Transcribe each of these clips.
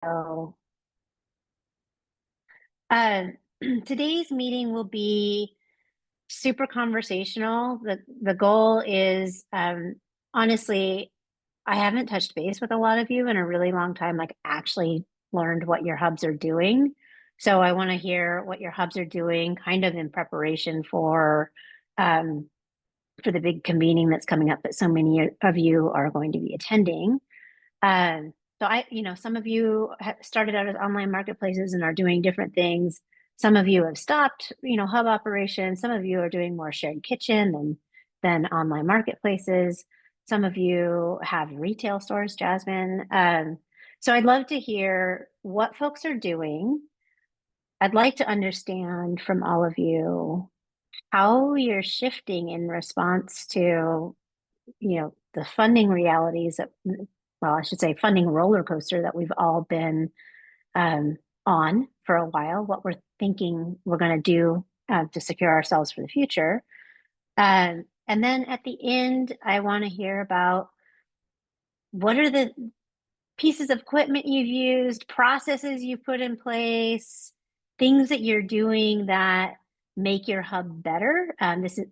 So, uh, today's meeting will be super conversational. The goal is, honestly, I haven't touched base with a lot of you in a really long time, like actually learned what your hubs are doing. So I want to hear what your hubs are doing, kind of in preparation um, for the big convening that's coming up that so many of you are going to be attending. Some of you have started out as online marketplaces and are doing different things. Some of you have stopped, hub operations. Some of you are doing more shared kitchen than online marketplaces. Some of you have retail stores, Jasmine. So I'd love to hear what folks are doing. I'd like to understand from all of you how you're shifting in response to the funding realities that, well, I should say funding roller coaster that we've all been um, on for a while, what we're thinking we're going to do to secure ourselves for the future. And then at the end, I want to hear about what are the pieces of equipment you've used, processes you've put in place, things that you're doing that make your hub better.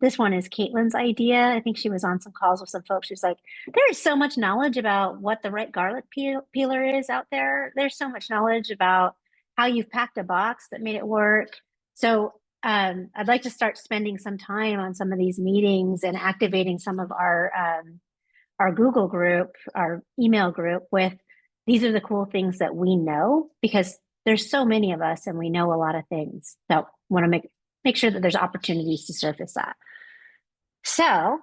This one is Caitlin's idea. I think she was on some calls with some folks. She was like, "There's so much knowledge about what the right garlic peeler is out there. There's so much knowledge about how you've packed a box that made it work." So I'd like to start spending some time on some of these meetings and activating some of our Google group, our email group with these are the cool things that we know because there's so many of us and we know a lot of things. So want to make sure that there's opportunities to surface that. So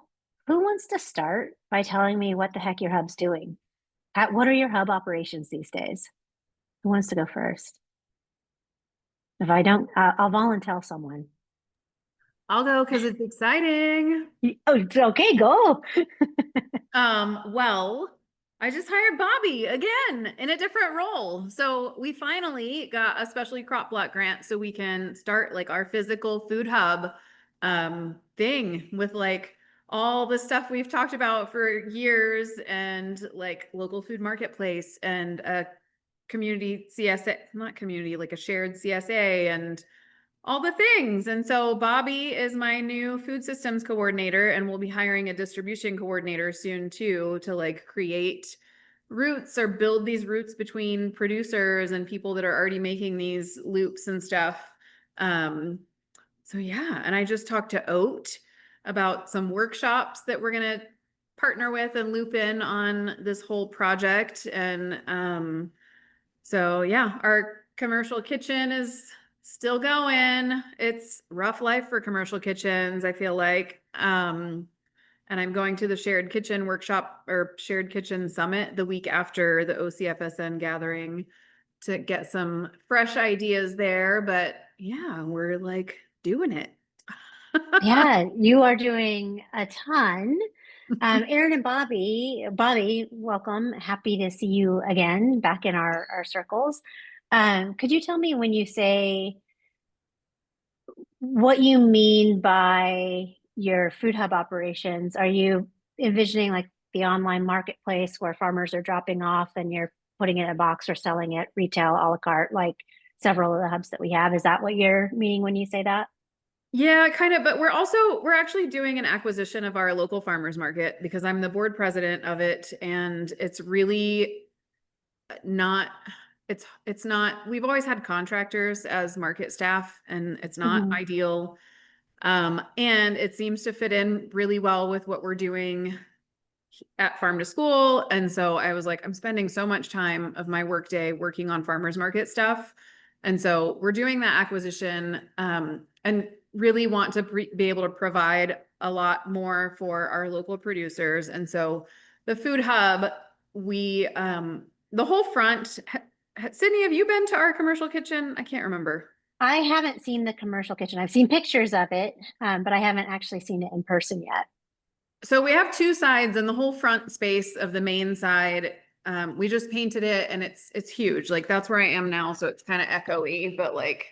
who wants to start by telling me what the heck your hub's doing? What are your hub operations these days? Who wants to go first? If I don't, I'll volunteer someone. I'll go because it's exciting. Oh, okay, go. Well, I just hired Bobby again in a different role. So we finally got a specialty crop block grant so we can start like our physical food hub thing with like all the stuff we've talked about for years and like local food marketplace and a community CSA, not community, like a shared CSA and all the things. And so Bobby is my new food systems coordinator, and we'll be hiring a distribution coordinator soon too to like create routes or build these routes between producers and people that are already making these loops and stuff. So yeah, and I just talked to Oat about some workshops that we're gonna partner with and loop in on this whole project. And so yeah, our commercial kitchen is still going. It's rough life for commercial kitchens, I feel like. And I'm going to the shared kitchen workshop or shared kitchen summit the week after the OCFSN gathering to get some fresh ideas there. But yeah, we're like doing it. Yeah, you are doing a ton. Aaron and Bobby, welcome. Happy to see you again back in our circles. Could you tell me when you say what you mean by your food hub operations? Are you envisioning like the online marketplace where farmers are dropping off and you're putting it in a box or selling it retail a la carte, like several of the hubs that we have? Is that what you're meaning when you say that? Yeah, kind of, but we're actually doing an acquisition of our local farmers market because I'm the board president of it and it's really not it's not we've always had contractors as market staff and it's not Mhm. ideal. And it seems to fit in really well with what we're doing at Farm to School. And so I was like, I'm spending so much time of my workday working on farmers market stuff. And so we're doing that acquisition and really want to be able to provide a lot more for our local producers. And so the food hub, the whole front, Sydney, have you been to our commercial kitchen? I can't remember. I haven't seen the commercial kitchen. I've seen pictures of it, but I haven't actually seen it in person yet. So we have two sides and the whole front space of the main side. We just painted it and it's huge. Like that's where I am now. So it's kind of echoey, but like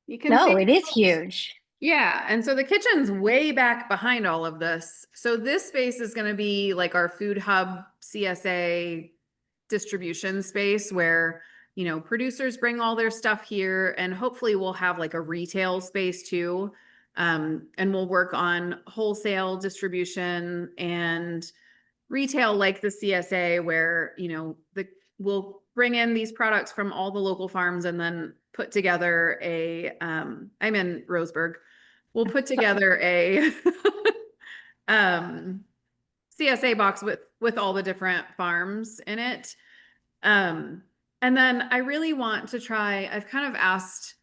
you can see. No, it is huge. Yeah. And so the kitchen's way back behind all of this. So this space is going to be like our food hub CSA distribution space where you know, producers bring all their stuff here, and hopefully we'll have like a retail space too. And we'll work on wholesale distribution and retail like the CSA, where, you know, we'll bring in these products from all the local farms and then put together I'm in Roseburg. We'll put together a CSA box with all the different farms in it. And then I really want to try, I've kind of asked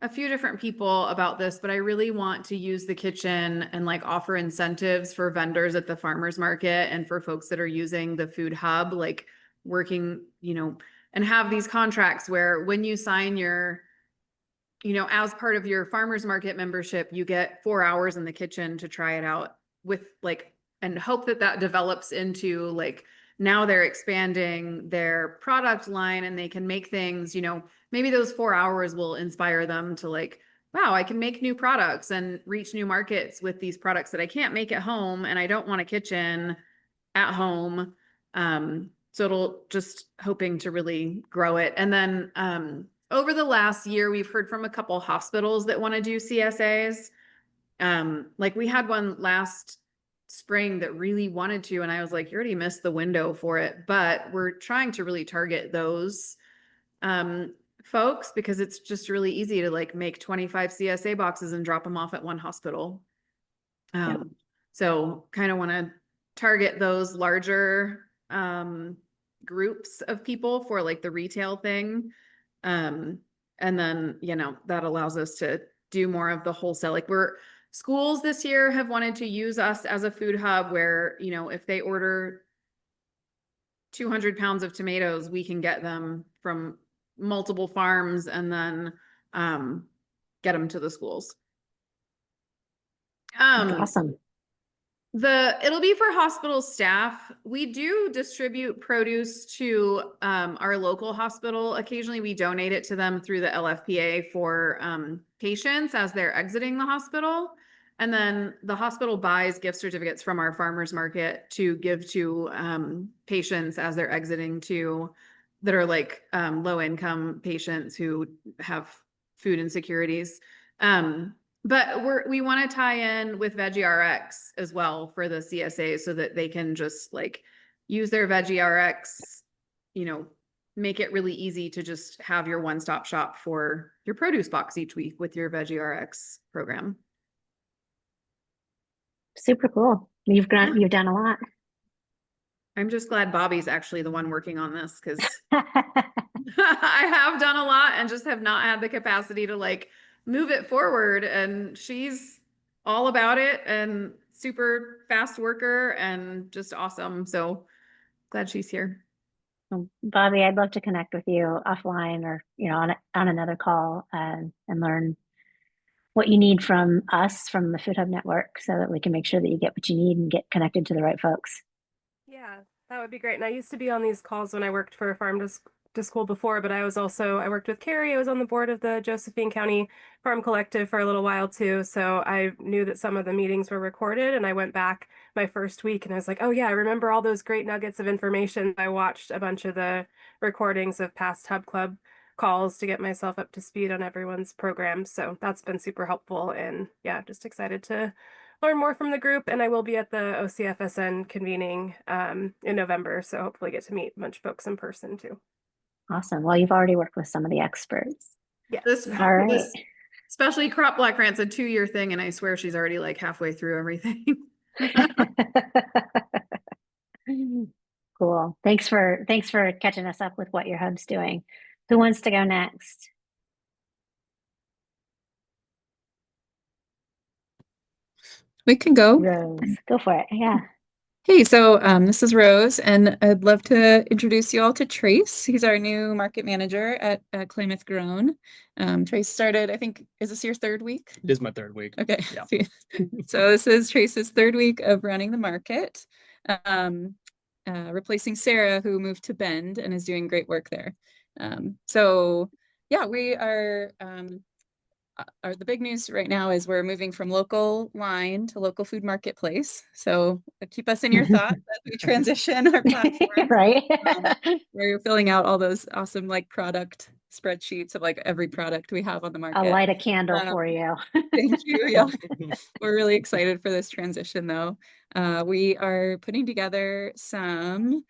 a few different people about this, but I really want to use the kitchen and like offer incentives for vendors at the farmers market and for folks that are using the food hub, like working, you know, and have these contracts where when you sign your, you know, as part of your farmers market membership, you get 4 hours in the kitchen to try it out with like, and hope that that develops into like, now they're expanding their product line and they can make things, you know, maybe those 4 hours will inspire them to like, wow, I can make new products and reach new markets with these products that I can't make at home. And I don't want a kitchen at home. So it'll just hoping to really grow it. And then, over the last year, we've heard from a couple hospitals that want to do CSAs. Like we had one last spring that really wanted to, and I was like, you already missed the window for it, but we're trying to really target those folks because it's just really easy to like make 25 CSA boxes and drop them off at one hospital. So kind of want to target those larger groups of people for like the retail thing. And then, you know, that allows us to do more of the wholesale. Like schools this year have wanted to use us as a food hub where, you know, if they order 200 pounds of tomatoes, we can get them from multiple farms and then get them to the schools. That's awesome. It'll be for hospital staff. We do distribute produce to our local hospital. Occasionally we donate it to them through the LFPA for patients as they're exiting the hospital. And then the hospital buys gift certificates from our farmers market to give to patients as they're exiting that are like low income patients who have food insecurities. But we want to tie in with Veggie RX as well for the CSA so that they can just like use their Veggie RX, you know, make it really easy to just have your one-stop shop for your produce box each week with your Veggie RX program. Super cool. You've done a lot. I'm just glad Bobby's actually the one working on this because I have done a lot and just have not had the capacity to like move it forward, and she's all about it and super fast worker and just awesome. So glad she's here. Well, Bobby, I'd love to connect with you offline or, you know, on another call and learn what you need from us from the Food Hub Network so that we can make sure that you get what you need and get connected to the right folks. Yeah, that would be great. And I used to be on these calls when I worked for Farm to School before, but I worked with Carrie. I was on the board of the Josephine County Farm Collective for a little while too. So I knew that some of the meetings were recorded, and I went back my first week and I was like, oh yeah, I remember all those great nuggets of information. I watched a bunch of the recordings of past Hub Club calls to get myself up to speed on everyone's programs. So that's been super helpful, and yeah, just excited to learn more from the group. And I will be at the OCFSN convening in November. So hopefully get to meet a bunch of folks in person too. Awesome. Well, you've already worked with some of the experts. Yes. All right. Especially Crop Block Grant's a 2-year thing, and I swear she's already like halfway through everything. Cool. Thanks for catching us up with what your hub's doing. Who wants to go next? We can go. Rose, go for it. Yeah. Hey, so this is Rose, and I'd love to introduce you all to Trace. He's our new market manager at Klamath Grown. Trace started, I think, is this your 3rd week? It is my 3rd week. Okay. Yeah. So this is Trace's 3rd week of running the market, replacing Sarah, who moved to Bend and is doing great work there. So yeah, we are the big news right now is we're moving from local line to local food marketplace. So keep us in your thoughts as we transition our platform. Right? Where you're filling out all those awesome like product spreadsheets of like every product we have on the I'll market. light a candle Um, for you. Thank you. Yeah. We're really excited for this transition though. We are putting together some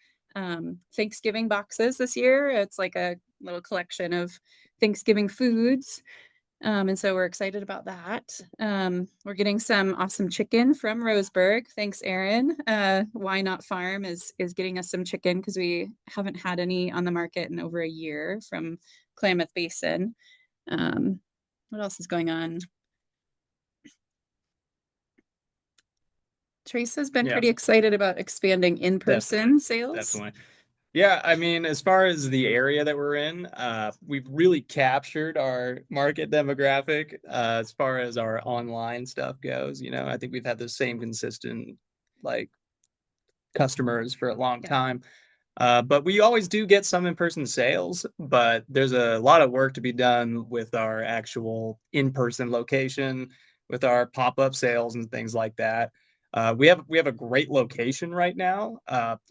Thanksgiving boxes this year. It's like a little collection of Thanksgiving foods. And so we're excited about that. We're getting some awesome chicken from Roseburg. Thanks, Erin. Why Not Farm is getting us some chicken because we haven't had any on the market in over a year from Klamath Basin. What else is going on? Trace has been Yeah. pretty excited about expanding in-person sales. Definitely. Yeah, I mean, as far as the area that we're in, we've really captured our market demographic as far as our online stuff goes. You know, I think we've had the same consistent like customers for a long Yeah. time. But we always do get some in-person sales, but there's a lot of work to be done with our actual in-person location, with our pop-up sales and things like that. We have a great location right now.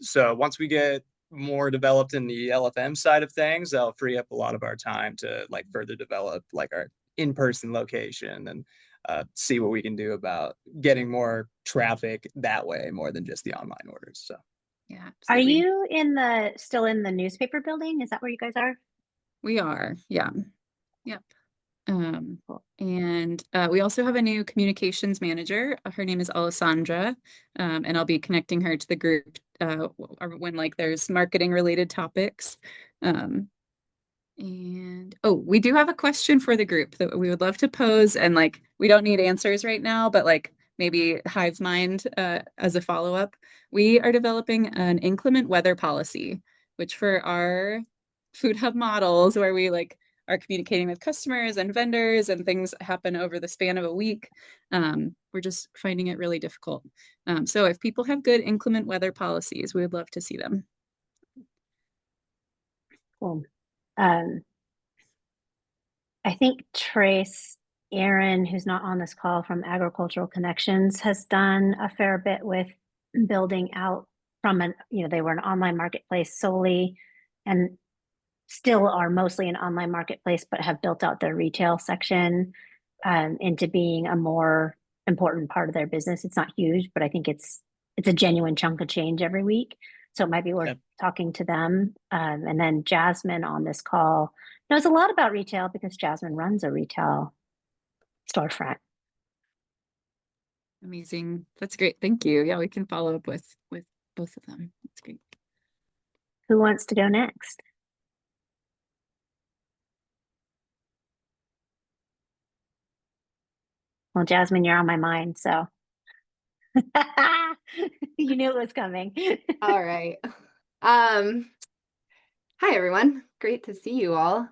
So once we get more developed in the LFM side of things, that'll free up a lot of our time to like further develop like our in-person location and see what we can do about getting more traffic that way more than just the online orders. So. Yeah, Are absolutely. you still in the newspaper building? Is that where you guys are? We are. Yeah. Yep. And we also have a new communications manager. Her name is Alessandra, and I'll be connecting her to the group when like there's marketing related topics. And oh, we do have a question for the group that we would love to pose, and like we don't need answers right now, but like maybe hive mind as a follow-up. We are developing an inclement weather policy, which for our food hub models where we like are communicating with customers and vendors and things happen over the span of a week, we're just finding it really difficult. So if people have good inclement weather policies, we would love to see them. Cool. I think Trace Aaron, who's not on this call from Agricultural Connections, has done a fair bit with building out from they were an online marketplace solely and still are mostly an online marketplace, but have built out their retail section into being a more important part of their business. It's not huge, but I think it's a genuine chunk of change every week. So it might be worth talking to them. And then Jasmine on this call knows a lot about retail because Jasmine runs a retail storefront. Amazing. That's great. Thank you. Yeah, we can follow up with both of them. That's great. Who wants to go next? Well, Jasmine, you're on my mind, so you knew it was coming. All right. Hi everyone. Great to see you all.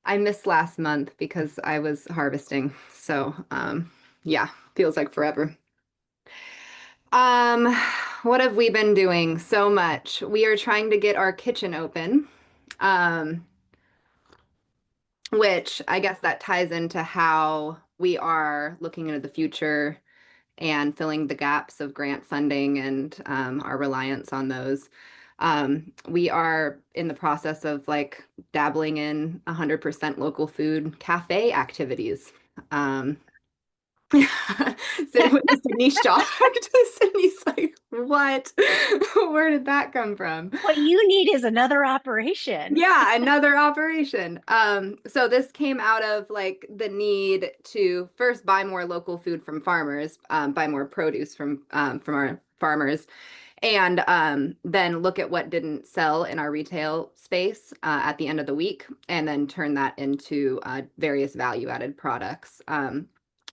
I missed last month because I was harvesting. So, yeah, feels like forever. What have we been doing? So much. We are trying to get our kitchen open. Which I guess that ties into how we are looking into the future and filling the gaps of grant funding and our reliance on those. We are in the process of like dabbling in 100% local food cafe activities. Sydney's shocked. Sydney's like, what? Where did that come from? What you need is another operation. Yeah, another operation. So this came out of like the need to first buy more local food from farmers, buy more produce from our farmers, and then look at what didn't sell in our retail space at the end of the week, and then turn that into various value-added products.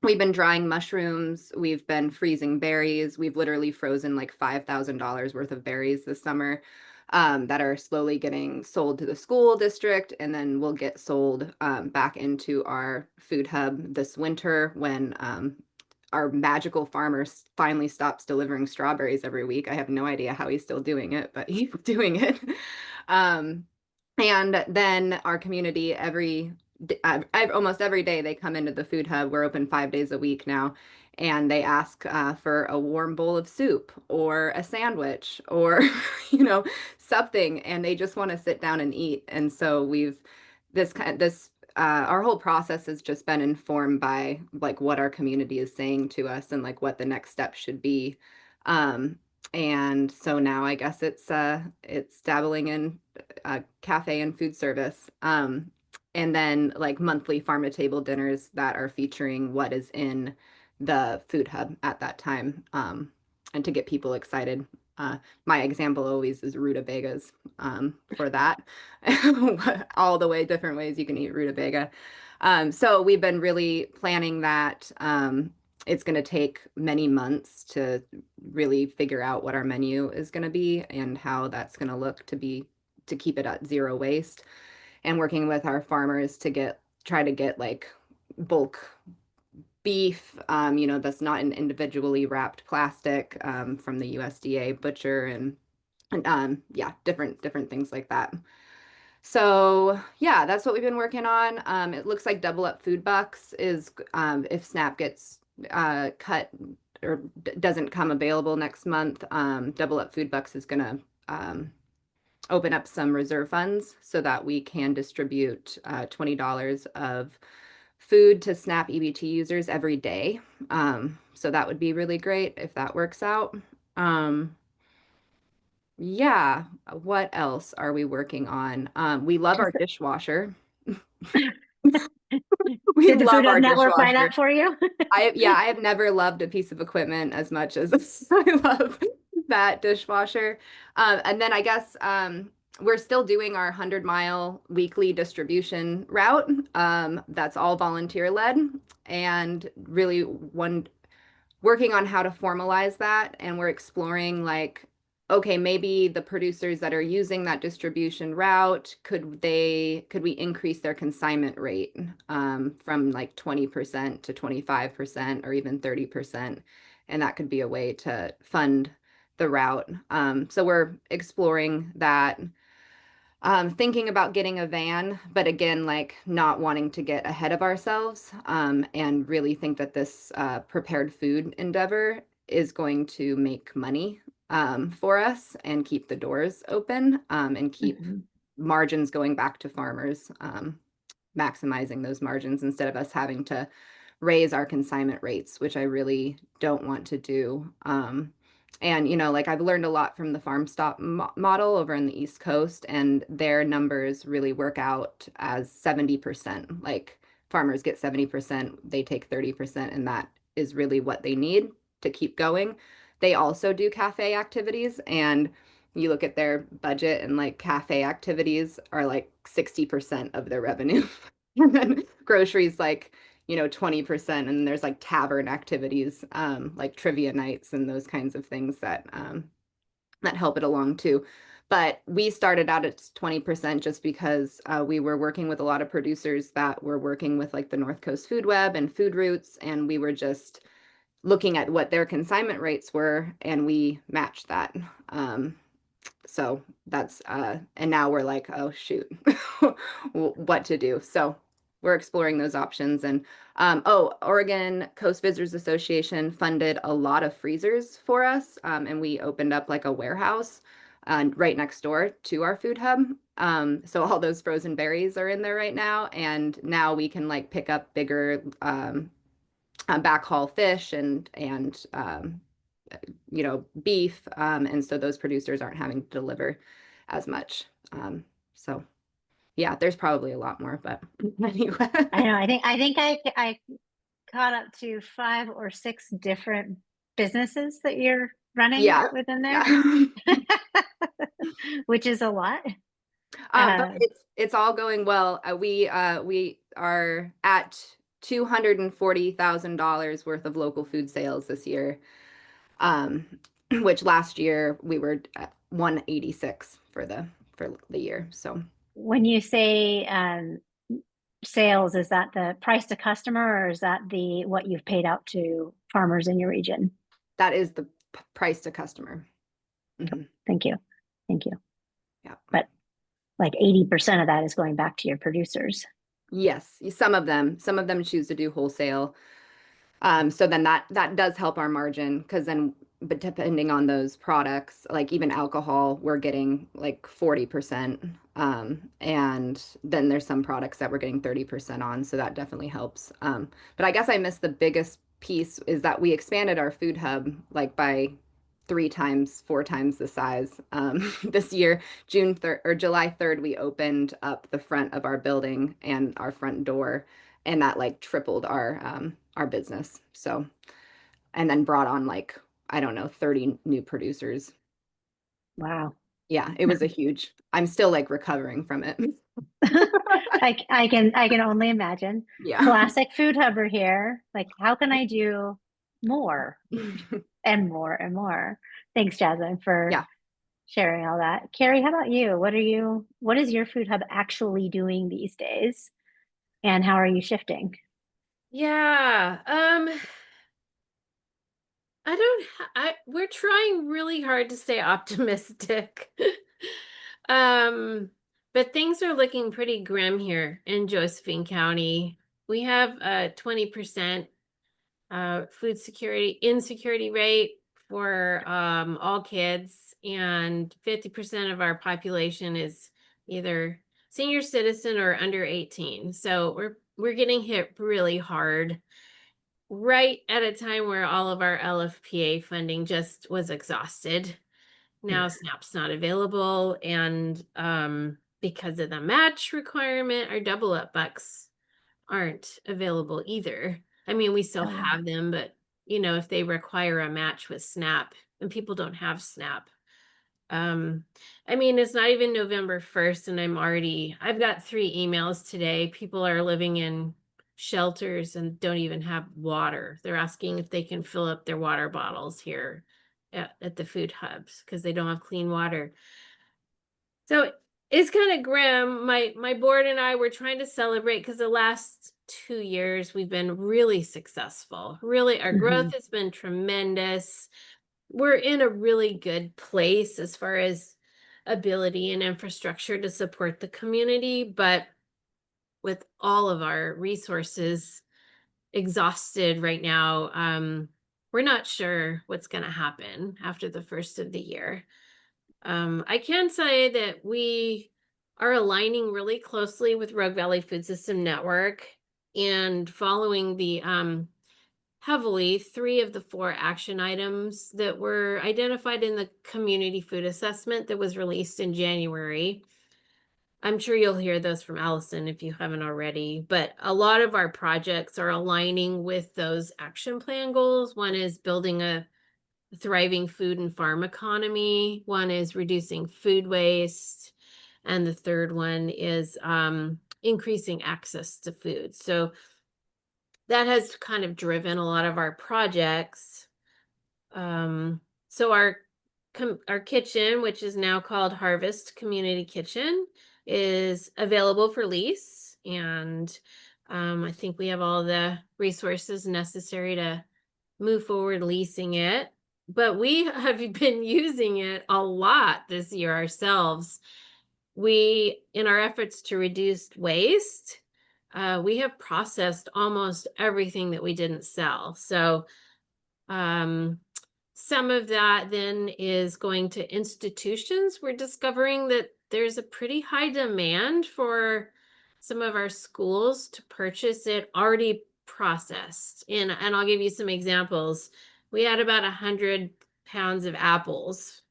We've been drying mushrooms. We've been freezing berries. We've literally frozen like $5,000 worth of berries this summer that are slowly getting sold to the school district, and then will get sold back into our food hub this winter when our magical farmer finally stops delivering strawberries every week. I have no idea how he's still doing it, but he's doing it. And then our community every almost every day they come into the food hub. We're open 5 days a week now, and they ask for a warm bowl of soup or a sandwich or something, and they just want to sit down and eat. And so our whole process has just been informed by like what our community is saying to us and like what the next step should be. And so now I guess it's dabbling in cafe and food service. And then like monthly farm to table dinners that are featuring what is in the food hub at that time. And to get people excited. My example always is rutabagas for that. All the way different ways you can eat rutabaga. So we've been really planning that. It's going to take many months to really figure out what our menu is going to be and how that's going to look to keep it at zero waste, and working with our farmers to try to get like bulk beef, that's not in individually wrapped plastic, from the USDA butcher and different things like that. So yeah, that's what we've been working on. It looks like Double Up Food Bucks is, if SNAP gets cut or doesn't come available next month, Double Up Food Bucks is going to open up some reserve funds so that we can distribute $20 of food to SNAP EBT users every day. So that would be really great if that works out. Yeah, what else are we working on? We love our dishwasher. We Did the love Food our Hub Network find dishwasher. that for you? I have never loved a piece of equipment as much as I love that dishwasher. And then I guess we're still doing our 100-mile weekly distribution route. That's all volunteer led, and really working on how to formalize that. And we're exploring like, okay, maybe the producers that are using that distribution route, could we increase their consignment rate from like 20% to 25% or even 30%? And that could be a way to fund the route. So we're exploring that. Thinking about getting a van, but again, like not wanting to get ahead of ourselves, and really think that this prepared food endeavor is going to make money for us and keep the doors open, and keep margins going back to farmers, maximizing those margins instead of us having to raise our consignment rates, which I really don't want to do. And, like I've learned a lot from the Farm Stop model over in the East Coast, and their numbers really work out as 70%. Like farmers get 70%, they take 30%, and that is really what they need to keep going. They also do cafe activities, and you look at their budget, and like cafe activities are like 60% of their revenue. And then groceries like 20%, and there's like tavern activities, like trivia nights and those kinds of things that help it along too. But we started out at 20% just because we were working with a lot of producers that were working with like the North Coast Food Web and Food Routes, and we were just looking at what their consignment rates were, and we matched that. So that's and now we're like, oh shoot, what to do. So we're exploring those options. And Oregon Coast Visitors Association funded a lot of freezers for us, and we opened up like a warehouse right next door to our food hub. So all those frozen berries are in there right now, and now we can like pick up bigger backhaul fish and beef, and so those producers aren't having to deliver as much. So yeah, there's probably a lot more, but anyway. I know. I think I caught up to 5 or 6 different businesses that you're running within there, which is a lot. But it's all going well. We are at $240,000 worth of local food sales this year, which last year we were at 186 for the year. So when you say sales, is that the price to customer, or is that what you've paid out to farmers in your region? That is the price to customer. Mm-hmm. Thank you. Yeah. But like 80% of that is going back to your producers. Yes, some of them choose to do wholesale. So then that does help our margin because then, but depending on those products, like even alcohol, we're getting like 40%. And then there's some products that we're getting 30% on, so that definitely helps. But I guess I missed the biggest piece is that we expanded our food hub like by 3 times, 4 times the size. This year, June 3rd or July 3rd, we opened up the front of our building and our front door, and that like tripled our business. So, and then brought on like, I don't know, 30 new producers. Wow. Yeah, it was a huge, I'm still like recovering from it. I can only imagine. Yeah. Classic food hubber here. Like, how can I do more and more and more? Thanks, Jasmine, for Yeah. sharing all that. Carrie, how about you? What is your food hub actually doing these days? And how are you shifting? Yeah. I don't we're trying really hard to stay optimistic. Um, but things are looking pretty grim here in Josephine County. We have a 20% food security insecurity rate for all kids, and 50% of our population is either senior citizen or under 18. So we're getting hit really hard right at a time where all of our LFPA funding just was exhausted. Now SNAP's not available, and because of the match requirement, our double up bucks aren't available either. I mean, we still Oh. have them, but if they require a match with SNAP and people don't have SNAP. I mean, it's not even November 1st and I've got 3 emails today. People are living in shelters and don't even have water. They're asking if they can fill up their water bottles here at the food hubs because they don't have clean water. So it's kind of grim. My board and I were trying to celebrate because the last 2 years we've been really successful. Really, our growth has been tremendous. We're in a really good place as far as ability and infrastructure to support the community, but with all of our resources exhausted right now, we're not sure what's going to happen after the first of the year. I can say that we are aligning really closely with Rogue Valley Food System Network and following the heavily 3 of the 4 action items that were identified in the community food assessment that was released in January. I'm sure you'll hear those from Allison if you haven't already, but a lot of our projects are aligning with those action plan goals. One is building a thriving food and farm economy. One is reducing food waste. And the third one is increasing access to food. So that has kind of driven a lot of our projects. So our kitchen, which is now called Harvest Community Kitchen, is available for lease, and I think we have all the resources necessary to move forward leasing it. But we have been using it a lot this year ourselves. In our efforts to reduce waste, we have processed almost everything that we didn't sell. So some of that then is going to institutions. We're discovering that there's a pretty high demand for some of our schools to purchase it already processed. And I'll give you some examples. We had about 100 pounds of apples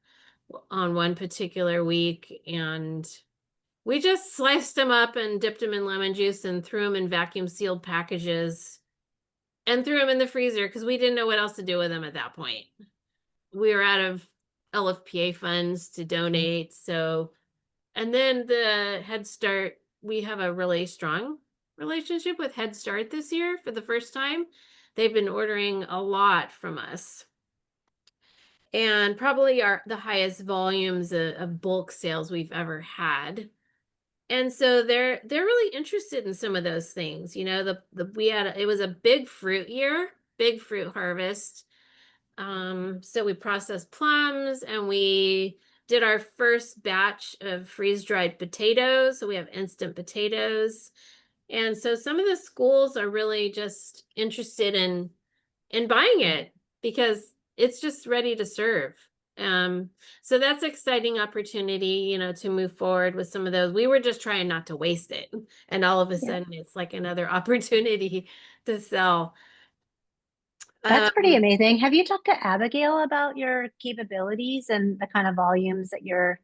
on one particular week, and we just sliced them up and dipped them in lemon juice and threw them in vacuum sealed packages and threw them in the freezer because we didn't know what else to do with them at that point. We were out of LFPA funds to donate. So, and then the Head Start, we have a really strong relationship with Head Start this year for the first time. They've been ordering a lot from us, and probably the highest volumes of bulk sales we've ever had. And so they're really interested in some of those things. It was a big fruit year, big fruit harvest. So we processed plums and we did our first batch of freeze-dried potatoes. So we have instant potatoes. And so some of the schools are really just interested in buying it because it's just ready to serve. So that's exciting opportunity, you know, to move forward with some of those. We were just trying not to waste it. And all of a Yeah. sudden it's like another opportunity to sell. That's pretty Um, amazing. Have you talked to Abigail about your capabilities and the kind of volumes that you're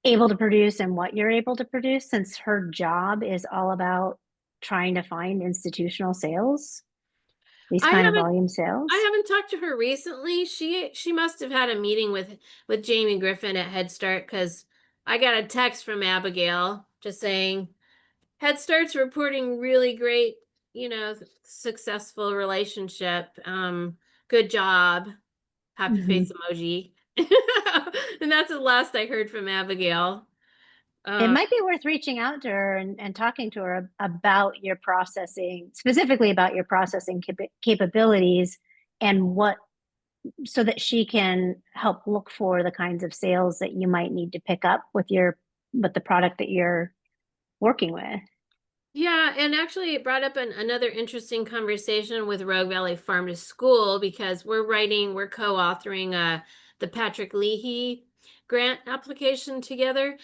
able to produce and what you're able to produce, since her job is all about trying to find institutional sales, these I kind of haven't volume sales? I haven't talked to her recently. She must have had a meeting with Jamie Griffin at Head Start because I got a text from Abigail just saying Head Start's reporting really great, you know, successful relationship. Good job. Happy face emoji. And that's the last I heard from Abigail. It Uh, might be worth reaching out to her and talking to her about your processing, specifically about your processing capabilities and what, so that she can help look for the kinds of sales that you might need to pick up with the product that you're working with. Yeah, and actually it brought up another interesting conversation with Rogue Valley Farm to School because we're co-authoring the Patrick Leahy grant application together.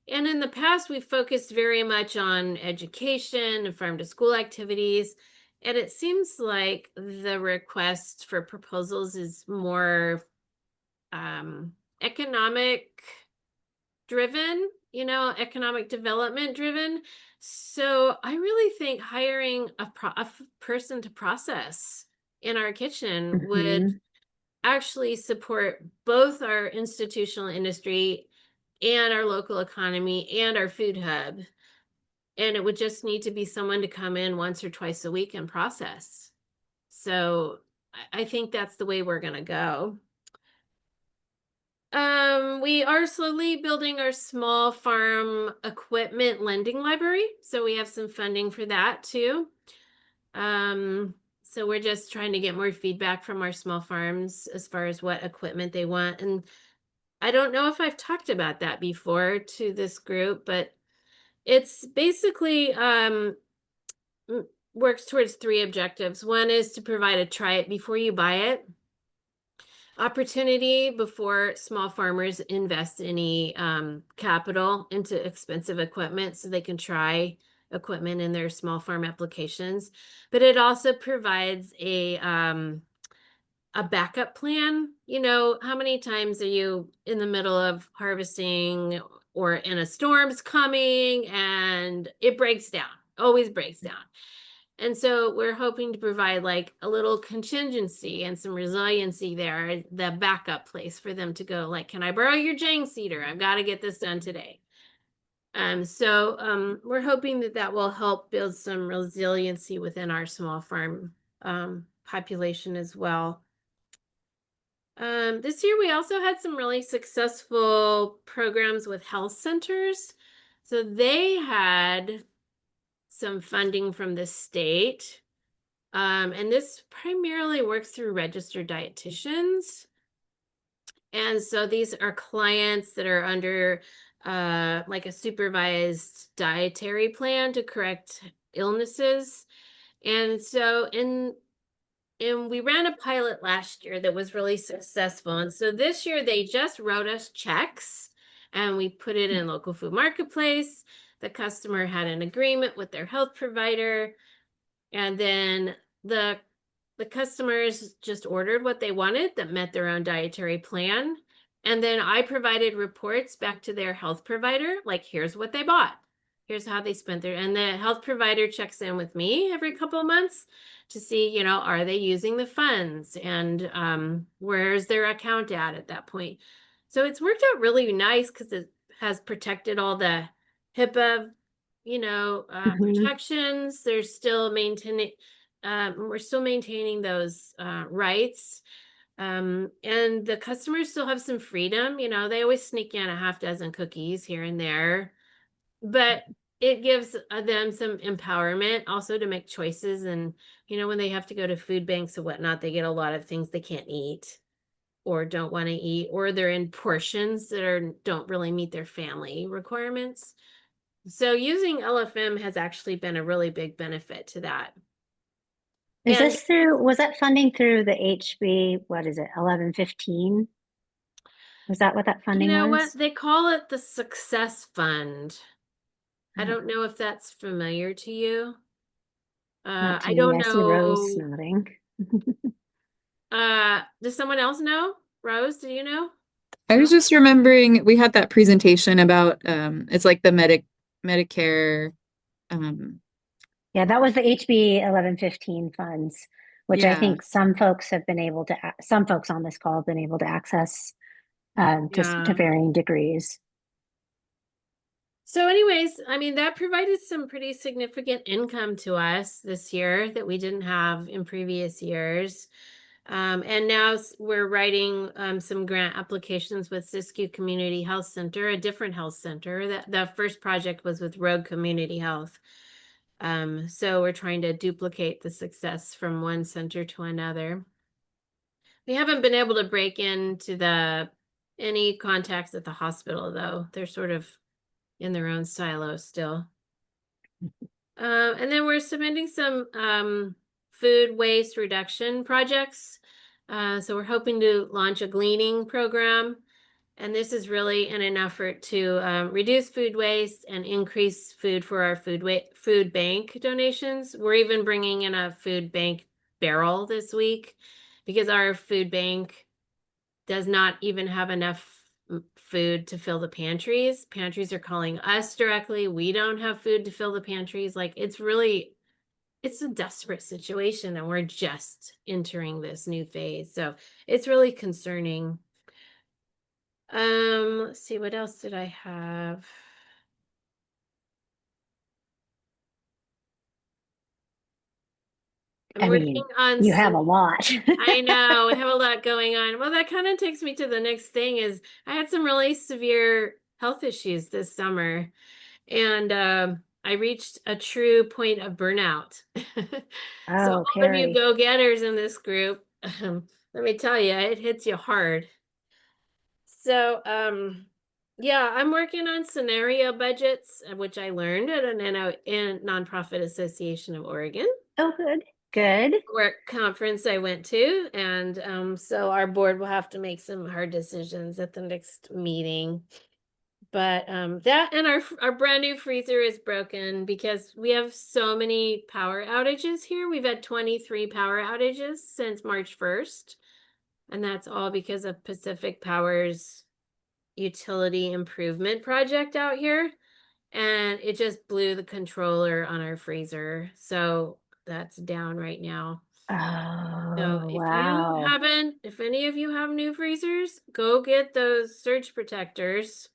And in the past, we focused very much on education and farm to school activities. And it seems like the request for proposals is more economic driven, you know, economic development driven. So I really think hiring a person to process in our kitchen would Mhm. actually support both our institutional industry and our local economy and our food hub. And it would just need to be someone to come in once or twice a week and process. So I think that's the way we're going to go. We are slowly building our small farm equipment lending library. So we have some funding for that too. So we're just trying to get more feedback from our small farms as far as what equipment they want. And I don't know if I've talked about that before to this group, but it's basically works towards three objectives. One is to provide a try it before you buy it opportunity before small farmers invest any capital into expensive equipment so they can try equipment in their small farm applications. But it also provides a backup plan. You know, how many times are you in the middle of harvesting or in a storm's coming and it breaks down, always breaks down. And so we're hoping to provide like a little contingency and some resiliency there, the backup place for them to go like, can I borrow your Jang seeder? I've got to get this done today. So we're hoping that will help build some resiliency within our small farm population as well. This year we also had some really successful programs with health centers. So they had some funding from the state. And this primarily works through registered dietitians. And so these are clients that are under like a supervised dietary plan to correct illnesses. And so and we ran a pilot last year that was really successful. And so this year they just wrote us checks and we put it in local food marketplace. The customer had an agreement with their health provider. And then the customers just ordered what they wanted that met their own dietary plan. And then I provided reports back to their health provider, like here's what they bought. Here's how they spent their, and the health provider checks in with me every couple of months to see, you know, are they using the funds and where's their account at that point. So it's worked out really nice because it has protected all the HIPAA, you know, Mhm. protections. There's still maintaining, we're still maintaining those rights. And the customers still have some freedom. You know, they always sneak in a half dozen cookies here and there, but it gives them some empowerment also to make choices. And, you know, when they have to go to food banks and whatnot, they get a lot of things they can't eat or don't want to eat, or they're in portions that don't really meet their family requirements. So using LFM has actually been a really big benefit to that. Is And this through, was that funding through the HB, what is it, 1115? Was that what that you funding know what? was? They call it the Success Fund. I Oh, don't know if that's familiar to you. not to I me. don't I see Rose know. nodding. Does someone else know? Rose, do you know? I was No? just remembering we had that presentation about it's like the Medicare um Yeah, that was the HB 1115 funds, which I yeah. think some folks have been able to, some folks on this call have been able to access to Yeah. varying degrees. So anyways, I mean, that provided some pretty significant income to us this year that we didn't have in previous years. And now we're writing some grant applications with Siskiyou Community Health Center, a different health center. That the first project was with Rogue Community Health. So we're trying to duplicate the success from one center to another. We haven't been able to break into any contacts at the hospital though. They're sort of in their own silo still. And then we're submitting some food waste reduction projects. So we're hoping to launch a gleaning program. And this is really in an effort to reduce food waste and increase food for our food bank donations. We're even bringing in a food bank barrel this week because our food bank does not even have enough food to fill the pantries. Pantries are calling us directly. We don't have food to fill the pantries. Like it's a desperate situation and we're just entering this new phase. So it's really concerning. Let's see, what else did I have? I'm I working mean, on you have a some, lot. I know, we have a lot going on. Well, that kind of takes me to the next thing is I had some really severe health issues this summer and I reached a true point of burnout. So Oh, all of you Carrie. go-getters in this group, let me tell you, it hits you hard. So, yeah, I'm working on scenario budgets, which I learned at an Nonprofit Association of Oregon Oh, good. Good. work conference I went to. And so our board will have to make some hard decisions at the next meeting. But that and our brand new freezer is broken because we have so many power outages here. We've had 23 power outages since March 1st. And that's all because of Pacific Power's utility improvement project out here. And it just blew the controller on our freezer. So that's down right now. So Oh, if you wow. haven't, if any of you have new freezers, go get those surge protectors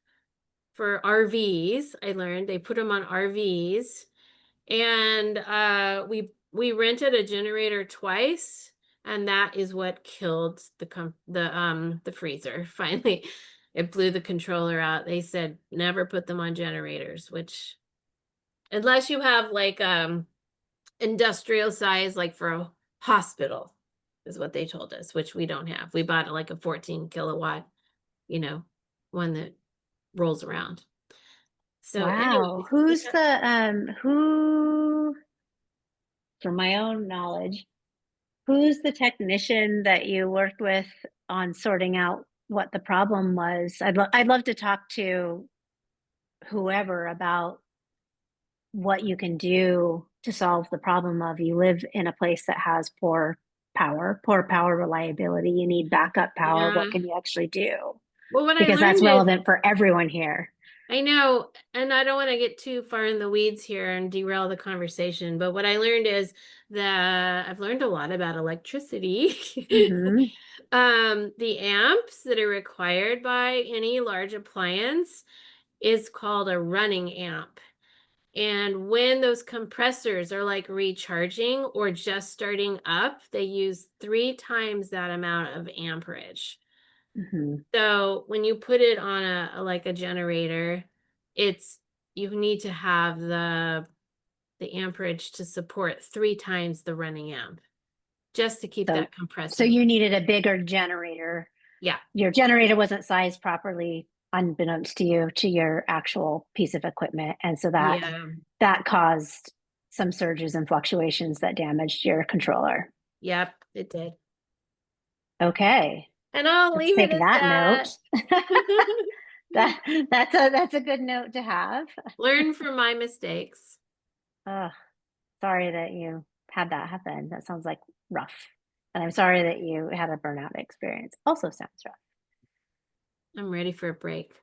for RVs. I learned they put them on RVs. And we rented a generator twice, and that is what killed the freezer. Finally, it blew the controller out. They said never put them on generators, which unless you have like industrial size, like for a hospital, is what they told us, which we don't have. We bought like a 14 kilowatt, one that rolls around. So Wow. anyways, Who's who, from my own knowledge, who's the technician that you worked with on sorting out what the problem was? I'd love to talk to whoever about what you can do to solve the problem of you live in a place that has poor power reliability. You need backup power. yeah. What can you actually do? Well, what I Because that's learned is relevant for everyone here. I know, and I don't want to get too far in the weeds here and derail the conversation, but what I learned is that I've learned a lot about electricity. Hmm. The amps that are required by any large appliance is called a running amp. And when those compressors are like recharging or just starting up, they use 3 times that amount of amperage. Hmm. So when you put it on like a generator, you need to have the amperage to support 3 times the running amp just to keep that So compressor. you needed a bigger generator. Yeah. Your generator wasn't sized properly unbeknownst to you, to your actual piece of equipment. And so that Yeah. that caused some surges and fluctuations that damaged your controller. Yep, it did. Okay. And I'll Let's leave it take at that that. note. That's a good note to have. Learn from my mistakes. Ugh, sorry that you had that happen. That sounds like rough. And I'm sorry that you had a burnout experience. Also sounds rough. I'm ready for a break.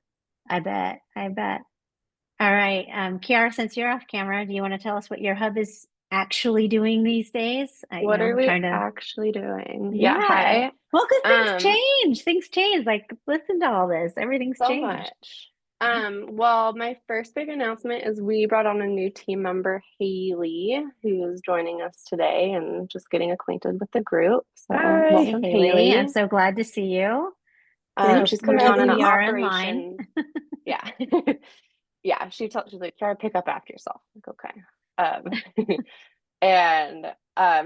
I bet. I bet. All right. Kiara, since you're off camera, do you want to tell us what your hub is actually doing these days? What are we trying to. actually doing? Yeah, hi. Well, because things Um, change. Things change. Like, listen to all this. Everything's so changed. much. Well, my first big announcement is we brought on a new team member, Haley, who's joining us today and just getting acquainted with the group. So Hi, welcome, Haley. I'm Haley. so glad to see you. She's coming Now on in that an we are in line. operations. Yeah. Yeah, she's like, Kiara, pick up after yourself. I'm like, okay. And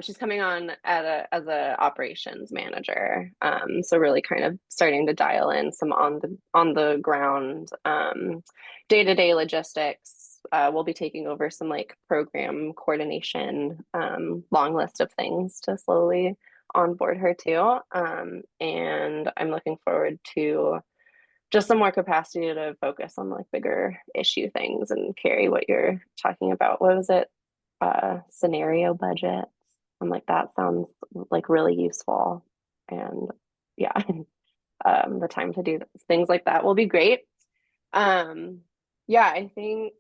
she's coming on as a operations manager. So really kind of starting to dial in some on the ground day-to-day logistics. We'll be taking over some like program coordination, long list of things to slowly onboard her too. And I'm looking forward to just some more capacity to focus on like bigger issue things. And Carrie, what you're talking about, what was it? Scenario budgets. I'm like, that sounds like really useful. And yeah, the time to do things like that will be great. Yeah, I think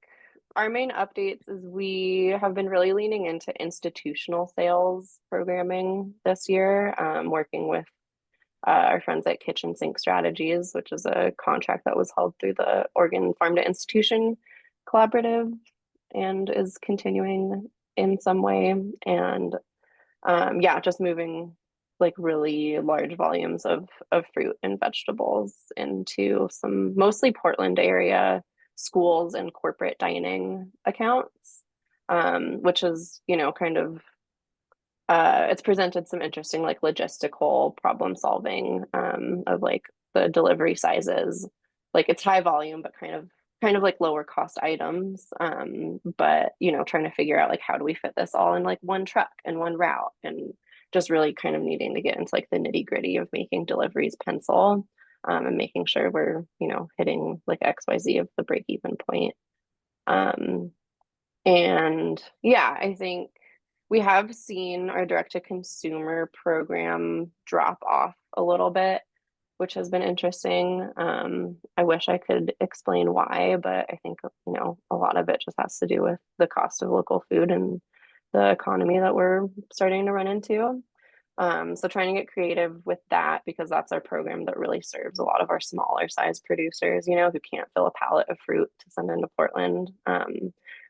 our main updates is we have been really leaning into institutional sales programming this year, working with our friends at Kitchen Sink Strategies, which is a contract that was held through the Oregon Farm to Institution Collaborative and is continuing in some way. And yeah, just moving like really large volumes of fruit and vegetables into some mostly Portland area schools and corporate dining accounts, which is, you know, kind of it's presented some interesting like logistical problem solving of like the delivery sizes. Like it's high volume, but kind of like lower cost items. But you know, trying to figure out like how do we fit this all in like one truck and one route, and just really kind of needing to get into like the nitty gritty of making deliveries pencil, and making sure we're, you know, hitting like XYZ of the break even point. And yeah, I think we have seen our direct to consumer program drop off a little bit, which has been interesting. I wish I could explain why, but I think, you know, a lot of it just has to do with the cost of local food and the economy that we're starting to run into. So trying to get creative with that, because that's our program that really serves a lot of our smaller size producers, you know, who can't fill a pallet of fruit to send into Portland.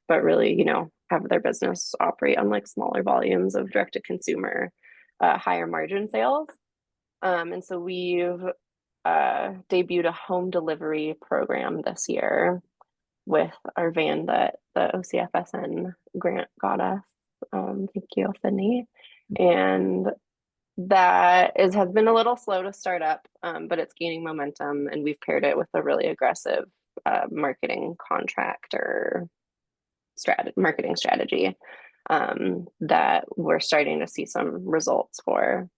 But really, you know, have their business operate on like smaller volumes of direct to consumer, higher margin sales. And so we've debuted a home delivery program this year with our van that the OCFSN grant got us. Thank you, Sydney. And that has been a little slow to start up, but it's gaining momentum, and we've paired it with a really aggressive marketing contractor marketing strategy that we're starting to see some results for.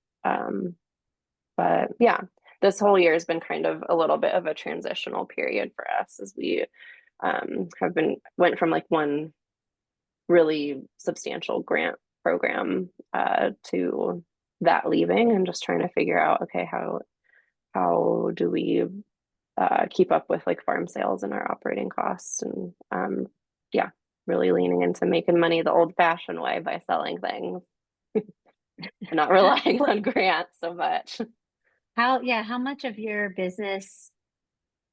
But yeah, this whole year has been kind of a little bit of a transitional period for us, as we went from like one really substantial grant program to that leaving, and just trying to figure out, okay, how do we keep up with like farm sales and our operating costs, and yeah, really leaning into making money the old fashioned way by selling things and not relying on grants so much. How much of your business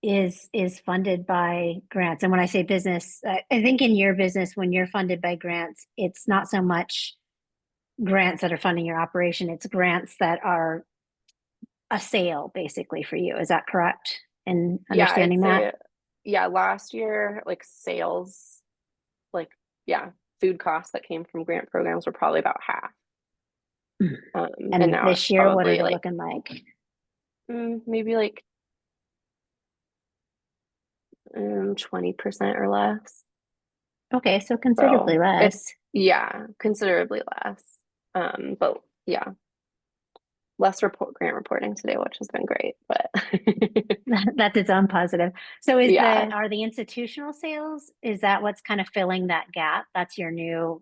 is funded by grants? And when I say business, I think in your business, when you're funded by grants, it's not so much grants that are funding your operation, it's grants that are a sale basically for you. Is that correct in understanding that? Yeah, last year, like sales, like, yeah, food costs that came from grant programs were probably about half. And now this year, what is it looking like? Maybe like 20% or less. Okay, so considerably So less. it's, yeah, considerably less. But yeah, less grant reporting today, which has been great, but That's its own positive. So yeah. are the institutional sales, is that what's kind of filling that gap? That's your new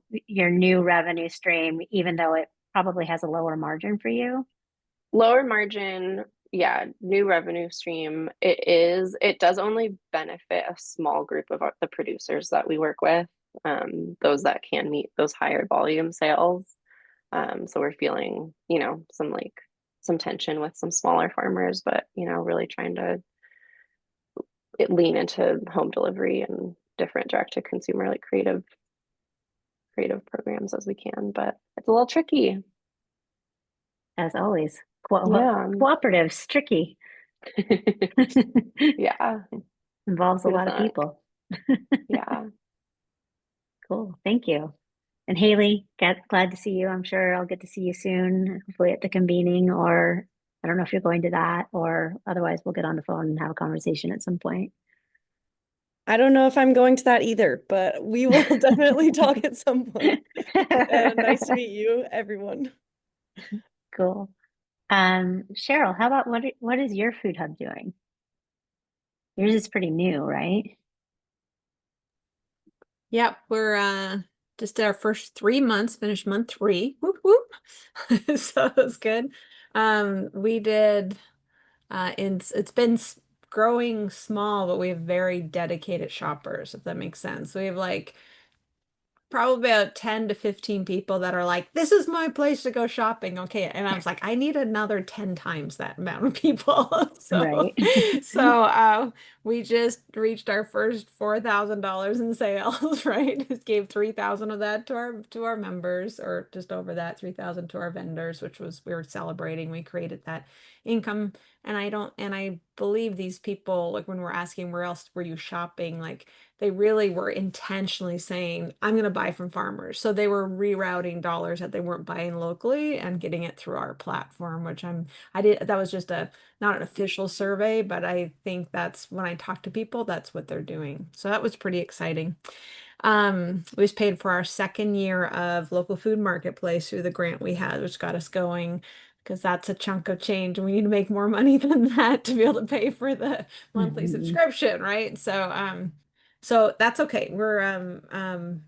revenue stream, even though it probably has a lower margin for you? Lower margin, yeah, new revenue stream. It does only benefit a small group of the producers that we work with, those that can meet those higher volume sales. So we're feeling, some tension with some smaller farmers, but really trying to lean into home delivery and different direct to consumer, like creative programs as we can. But it's a little tricky. As always, Yeah. cooperative's tricky. Yeah. Involves a Who lot of doesn't? people. Yeah. Cool, thank you. And Haley, glad to see you. I'm sure I'll get to see you soon, hopefully at the convening, or I don't know if you're going to that, or otherwise we'll get on the phone and have a conversation at some point. I don't know if I'm going to that either, but we will definitely talk at some point. Nice to meet you, everyone. Cool. Cheryl, how about what is your food hub doing? Yours is pretty new, right? Yep, we're just at our first 3 months, finished month 3. Whoop whoop. So it was good. We did it's been growing small, but we have very dedicated shoppers, if that makes sense. We have like probably about 10 to 15 people that are like, this is my place to go shopping. Okay. And I was like, I need another 10 times that amount of people. Right. So we just reached our first $4,000 in sales, right? Just gave 3,000 of that to our members, or just over that, 3,000 to our vendors, which was, we were celebrating. We created that income. And I believe these people, like when we're asking where else were you shopping, like they really were intentionally saying, I'm going to buy from farmers. So they were rerouting dollars that they weren't buying locally and getting it through our platform, which that was just not an official survey, but I think that's when I talk to people, that's what they're doing. So that was pretty exciting. We was paid for our second year of local food marketplace through the grant we had, which got us going, because that's a chunk of change and we need to make more money than that to be able to pay for the monthly subscription, right? So that's okay.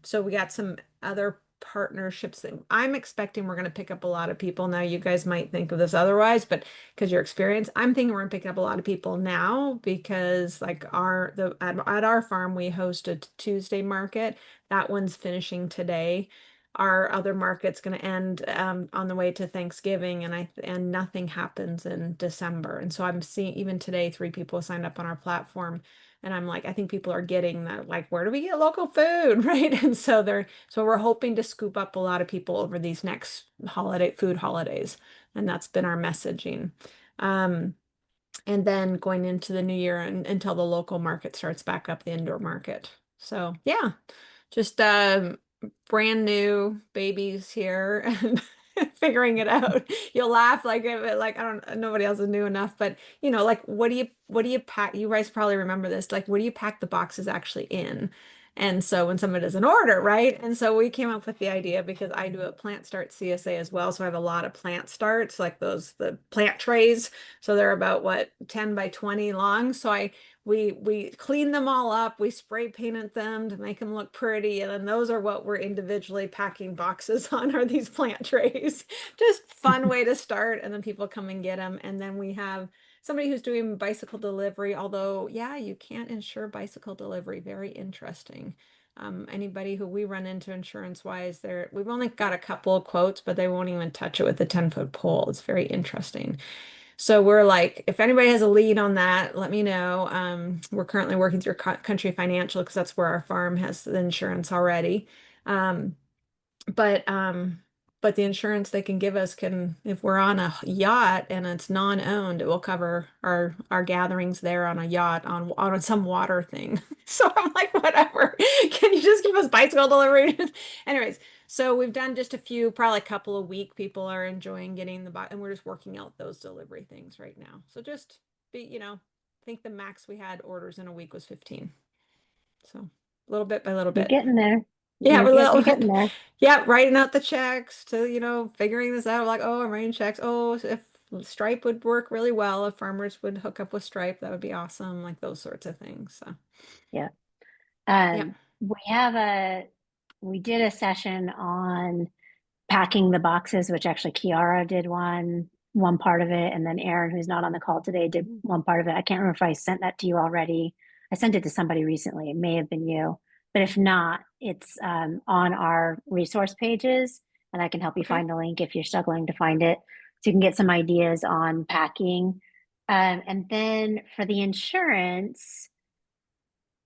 So we got some other partnerships that I'm expecting we're going to pick up a lot of people. Now you guys might think of this otherwise, but because your experience, I'm thinking we're going to pick up a lot of people now, because like at our farm we host a Tuesday market. That one's finishing today. Our other market's going to end on the way to Thanksgiving, and nothing happens in December. And so I'm seeing even today 3 people signed up on our platform. And I'm like, I think people are getting that, like, where do we get local food, right? And so we're hoping to scoop up a lot of people over these next food holidays. And that's been our messaging. And then going into the new year until the local market starts back up, the indoor market. So yeah, just brand new babies here and figuring it out. You'll laugh like I don't, nobody else is new enough, but like what do you pack? You guys probably remember this. Like, what do you pack the boxes actually in? And so when someone does an order, right? And so we came up with the idea, because I do a plant start CSA as well. So I have a lot of plant starts, like the plant trays. So they're about 10 by 20 long. So we clean them all up, we spray painted them to make them look pretty, and then those are what we're individually packing boxes on, are these plant trays. Just fun way to start, and then people come and get them. And then we have somebody who's doing bicycle delivery, although yeah, you can't insure bicycle delivery. Very interesting. Anybody who we run into insurance wise, we've only got a couple of quotes, but they won't even touch it with a 10-foot pole. It's very interesting. So we're like, if anybody has a lead on that, let me know. We're currently working through Country Financial, because that's where our farm has the insurance already. But the insurance they can give us if we're on a yacht and it's non-owned, it will cover our gatherings there on a yacht on some water thing. So I'm like, whatever. Can you just give us bicycle delivery? Anyways, so we've done just a few, probably a couple a week. People are enjoying getting and we're just working out those delivery things right now. So just be, think the max we had orders in a week was 15. So little bit by little You're bit. getting there. Yeah, we're You're getting there. yeah, writing out the checks to, figuring this out. Like, oh, I'm writing checks. Oh, if Stripe would work really well, if farmers would hook up with Stripe, that would be awesome. Like those sorts of things. So Yeah. yeah. We did a session on packing the boxes, which actually Kiara did one part of it, and then Aaron, who's not on the call today, did one part of it. I can't remember if I sent that to you already. I sent it to somebody recently. It may have been you, but if not, it's on our resource pages, and I can help you Okay. find the link if you're struggling to find it, so you can get some ideas on packing. And then for the insurance,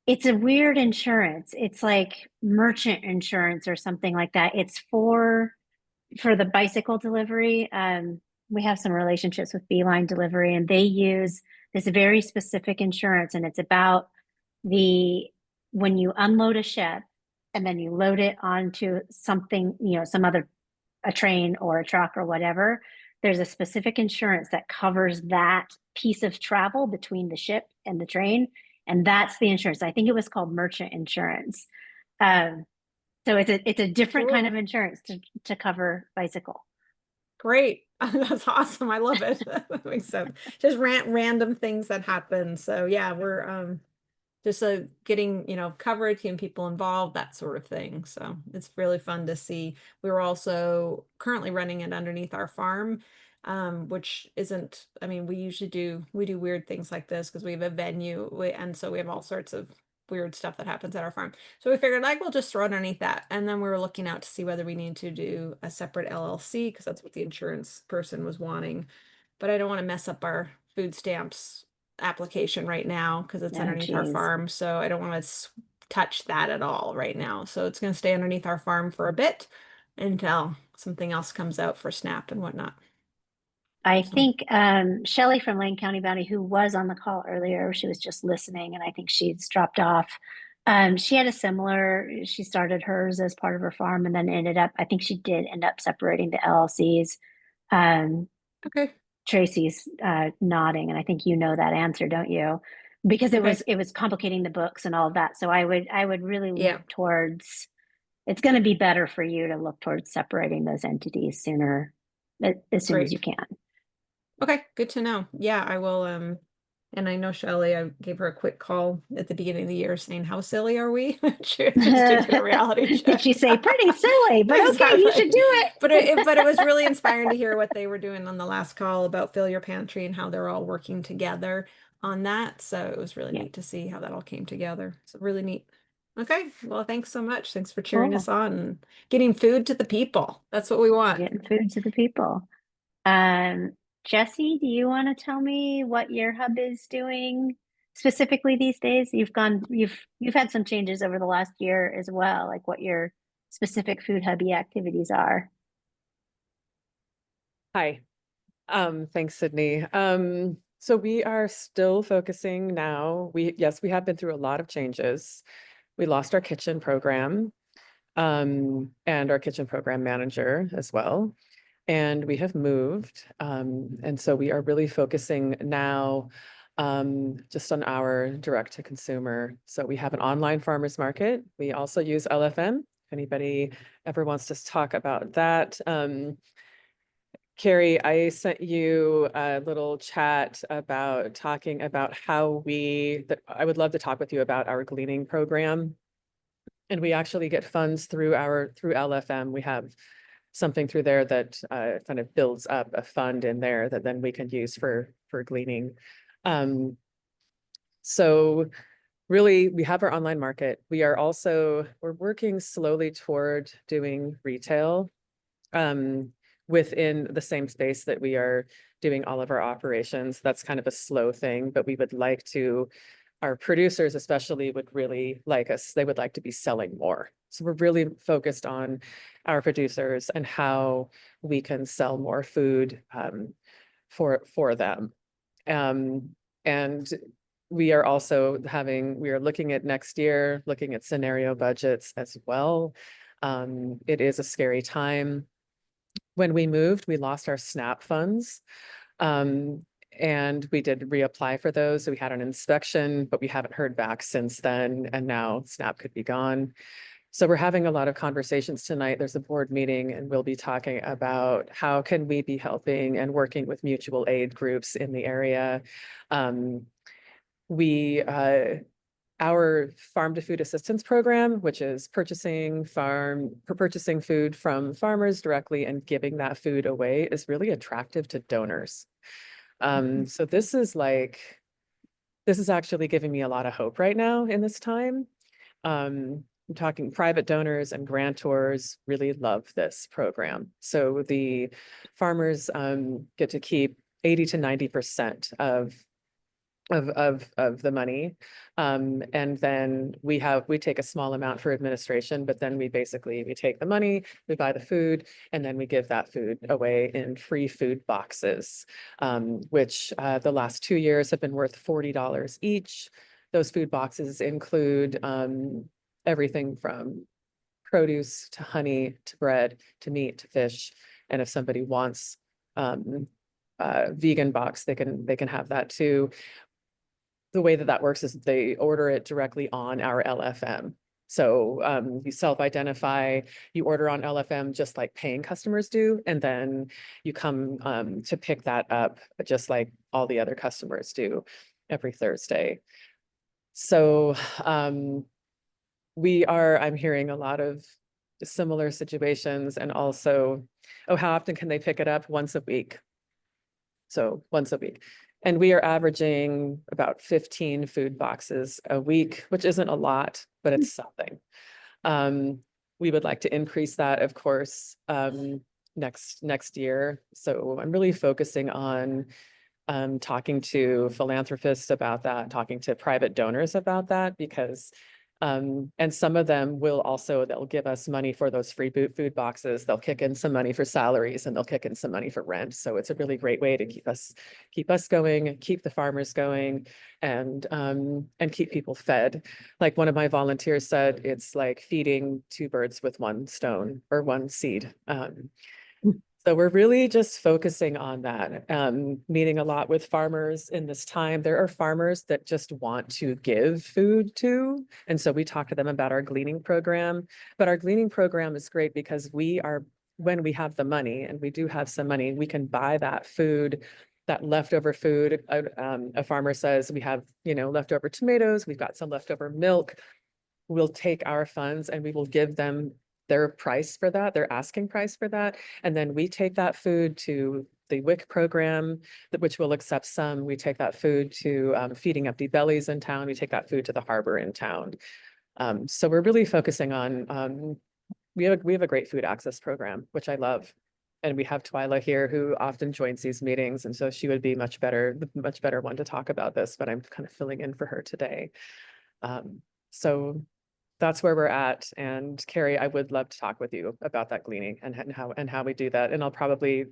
it's a weird insurance. It's like merchant insurance or something like that. It's for the bicycle delivery. We have some relationships with Beeline Delivery, and they use this very specific insurance, and it's about when you unload a ship and then you load it onto something, a train or a truck or whatever, there's a specific insurance that covers that piece of travel between the ship and the train. And that's the insurance. I think it was called merchant insurance. So it's a different kind of insurance to cover bicycle. Great. That's awesome. I love it. That makes sense. Just random things that happen. So yeah, we're just getting, coverage, getting people involved, that sort of thing. So it's really fun to see. We're also currently running it underneath our farm, which isn't, we do weird things like this because we have a venue, and so we have all sorts of weird stuff that happens at our farm. So we figured we'll just throw it underneath that. And then we were looking out to see whether we need to do a separate LLC because that's what the insurance person was wanting. But I don't want to mess up our food stamps application right now because it's underneath our farm. So I don't want to touch that at all right now. So it's going to stay underneath our farm for a bit until something else comes out for SNAP and whatnot. I think Shelly from Lane County Bounty, who was on the call earlier, she was just listening, and I think she's dropped off. She had she started hers as part of her farm, and then I think she did end up separating the LLCs. Okay. Tracy's nodding, and I think you know that answer, don't you? Because it was complicating the books and all of that. So I would really look towards. It's going to be better for you to look towards separating those entities sooner, as soon as you can. Okay, good to know. Yeah, I will. And I know Shelly, I gave her a quick call at the beginning of the year saying, how silly are we? She was just taking a reality check. Did she say pretty silly, but okay, you should do it. But it was really inspiring to hear what they were doing on the last call about Fill Your Pantry and how they're all working together on that. So it was really neat to see how that all came together. So really neat. Okay, well, thanks so much. Thanks for cheering us on and getting food to the people. That's what we want. Getting food to the people. Jesse, do you want to tell me what your hub is doing specifically these days? You've had some changes over the last year as well, like what your specific food hubby activities are. Hi. Thanks, Sydney. So we are still focusing now. We have been through a lot of changes. We lost our kitchen program, and our kitchen program manager as well. And we have moved. And so we are really focusing now just on our direct to consumer. So we have an online farmers market. We also use LFN. If anybody ever wants to talk about that. Carrie, I sent you a little chat about talking about how I would love to talk with you about our gleaning program. And we actually get funds through LFM. We have something through there that kind of builds up a fund in there that then we can use for gleaning. So really, we have our online market. We're working slowly toward doing retail within the same space that we are doing all of our operations. That's kind of a slow thing, but we would like to, our producers especially would really like us, they would like to be selling more. So we're really focused on our producers and how we can sell more food for them. And we are also we are looking at next year, looking at scenario budgets as well. It is a scary time. When we moved, we lost our SNAP funds. And we did reapply for those. So we had an inspection, but we haven't heard back since then. And now SNAP could be gone. So we're having a lot of conversations tonight. There's a board meeting and we'll be talking about how can we be helping and working with mutual aid groups in the area. Our farm to food assistance program, which is purchasing food from farmers directly and giving that food away, is really attractive to donors. So this is actually giving me a lot of hope right now in this time. I'm talking private donors and grantors really love this program. So the farmers get to keep 80 to 90% of the money. And then we take a small amount for administration, but then we take the money, we buy the food, and then we give that food away in free food boxes, which the last 2 years have been worth $40 each. Those food boxes include everything from produce to honey to bread to meat to fish. And if somebody wants vegan box, they can have that too. The way that works is they order it directly on our LFM. So you self-identify, you order on LFM just like paying customers do, and then you come to pick that up just like all the other customers do every Thursday. So I'm hearing a lot of similar situations, and also, oh, how often can they pick it up? Once a week. So once a week. And we are averaging about 15 food boxes a week, which isn't a lot, but it's something. We would like to increase that, of course, next year. So I'm really focusing on talking to philanthropists about that, talking to private donors about that, because and some of them they'll give us money for those free food boxes. They'll kick in some money for salaries, and they'll kick in some money for rent. So it's a really great way to keep us going, keep the farmers going, and keep people fed. Like one of my volunteers said, it's like feeding 2 birds with 1 stone or 1 seed. So we're really just focusing on that, meeting a lot with farmers in this time. There are farmers that just want to give food to, and so we talk to them about our gleaning program. But our gleaning program is great because when we have the money, and we do have some money, we can buy that food, that leftover food. A farmer says, we have, leftover tomatoes, we've got some leftover milk. We'll take our funds and we will give them their price for that, their asking price for that. And then we take that food to the WIC program, which will accept some. We take that food to Feeding Empty Bellies in town. We take that food to the harbor in town. So we're really focusing on, we have a great food access program, which I love. And we have Twyla here who often joins these meetings. And so she would be much better one to talk about this, but I'm kind of filling in for her today. So that's where we're at. And Carrie, I would love to talk with you about that gleaning and how we do that. And I'll probably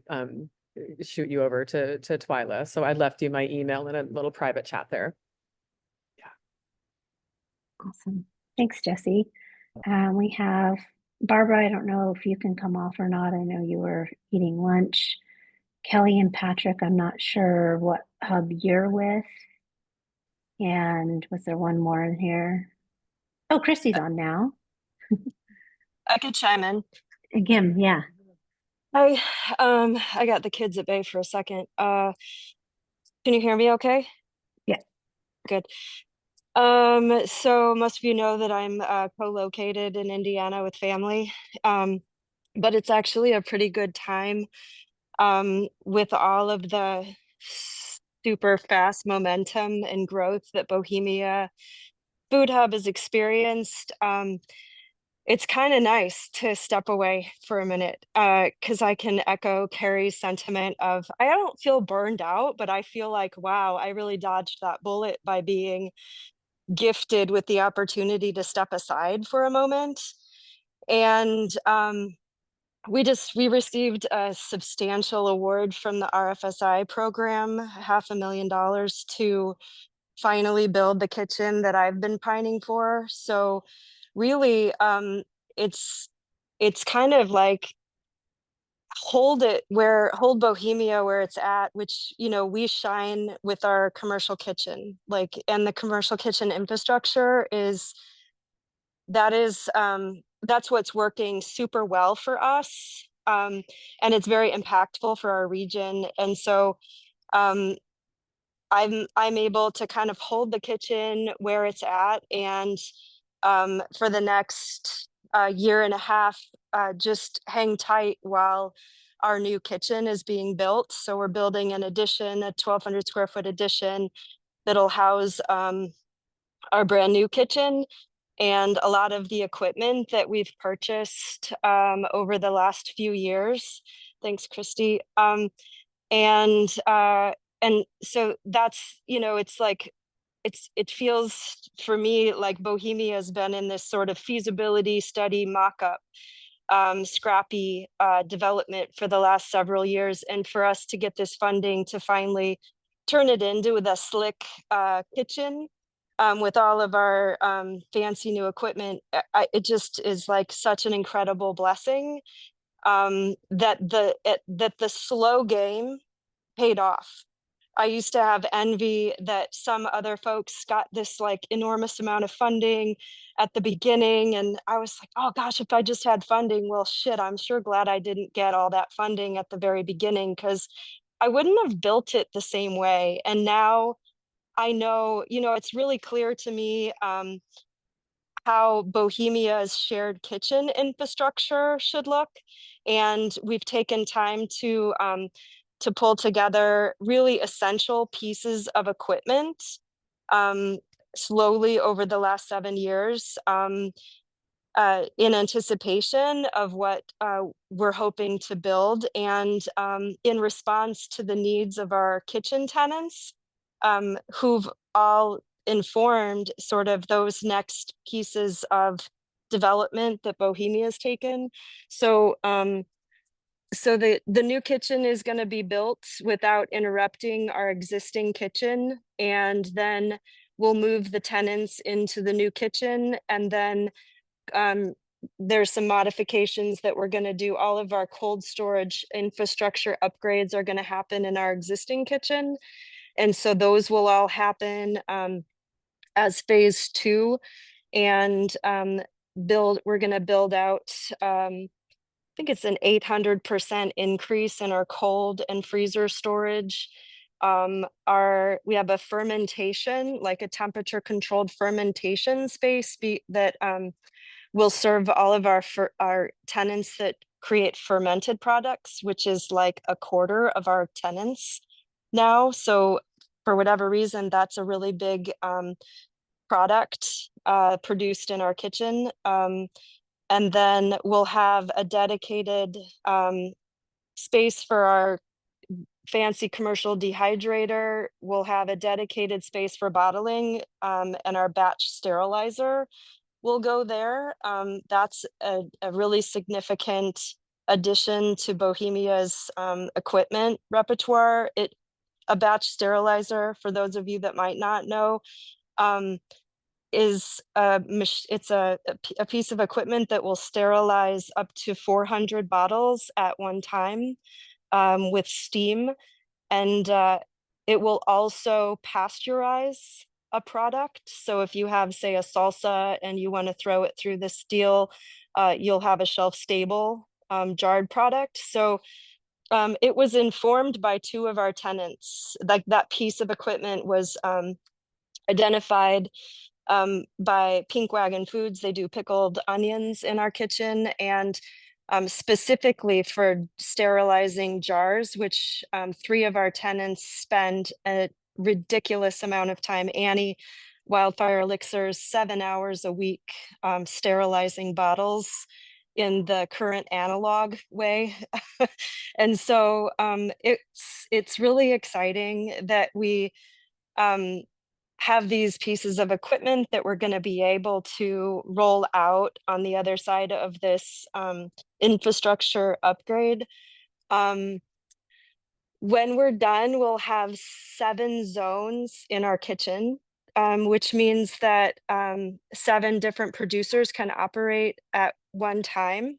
shoot you over to Twyla. So I left you my email in a little private chat there. Yeah. Awesome. Thanks, Jesse. We have Barbara. I don't know if you can come off or not. I know you were eating lunch. Kelly and Patrick, I'm not sure what hub you're with. And was there one more in here? Oh, Christy's on now. I could chime in. Gim, yeah. I got the kids at bay for a second. Can you hear me okay? Yeah. Good. So most of you know that I'm co-located in Indiana with family. But it's actually a pretty good time with all of the super fast momentum and growth that Bohemia Food Hub has experienced. It's kind of nice to step away for a minute because I can echo Carrie's sentiment of I don't feel burned out, but I feel like, wow, I really dodged that bullet by being gifted with the opportunity to step aside for a moment. And we received a substantial award from the RFSI program, $500,000 to finally build the kitchen that I've been pining for. So really, it's kind of like hold Bohemia where it's at, which, you know, we shine with our commercial kitchen, like, and the commercial kitchen infrastructure that's what's working super well for us. And it's very impactful for our region. And so um, I'm able to kind of hold the kitchen where it's at, and for the next year and a half, just hang tight while our new kitchen is being built. So we're building an addition, a 1,200 square foot addition that'll house our brand new kitchen and a lot of the equipment that we've purchased over the last few years. Thanks, Christy. And so that's, you know, it's like, it feels for me like Bohemia has been in this sort of feasibility study mock-up, scrappy development for the last several years. And for us to get this funding to finally turn it into the slick kitchen with all of our fancy new equipment, it just is like such an incredible blessing that the slow game paid off. I used to have envy that some other folks got this like enormous amount of funding at the beginning. And I was like, oh gosh, if I just had funding, well, shit, I'm sure glad I didn't get all that funding at the very beginning, because I wouldn't have built it the same way. And now I know, you know, it's really clear to me how Bohemia's shared kitchen infrastructure should look. And we've taken time to pull together really essential pieces of equipment slowly over the last 7 years in anticipation of what we're hoping to build, and in response to the needs of our kitchen tenants who've all informed sort of those next pieces of development that Bohemia has taken. So so the new kitchen is going to be built without interrupting our existing kitchen, and then we'll move the tenants into the new kitchen, and then there's some modifications that we're going to do. All of our cold storage infrastructure upgrades are going to happen in our existing kitchen, and so those will all happen as phase 2. And we're going to build out I think it's an 800% increase in our cold and freezer storage. We have a fermentation, like a temperature controlled fermentation space that will serve all of our tenants that create fermented products, which is like a quarter of our tenants now. So for whatever reason, that's a really big product produced in our kitchen. And then we'll have a dedicated space for our fancy commercial dehydrator. We'll have a dedicated space for bottling, and our batch sterilizer will go there. That's a really significant addition to Bohemia's equipment repertoire. A batch sterilizer, for those of you that might not know, it's a piece of equipment that will sterilize up to 400 bottles at one time with steam, and it will also pasteurize a product. So if you have, say, a salsa and you want to throw it through the steel, you'll have a shelf stable jarred product. So it was informed by 2 of our tenants. Like, that piece of equipment was identified by Pink Wagon Foods. They do pickled onions in our kitchen, and specifically for sterilizing jars, which 3 of our tenants spend a ridiculous amount of time. Annie Wildfire Elixirs 7 hours a week sterilizing bottles in the current analog way. And so it's really exciting that we have these pieces of equipment that we're going to be able to roll out on the other side of this infrastructure upgrade. When we're done, we'll have 7 zones in our kitchen, which means that 7 different producers can operate at one time.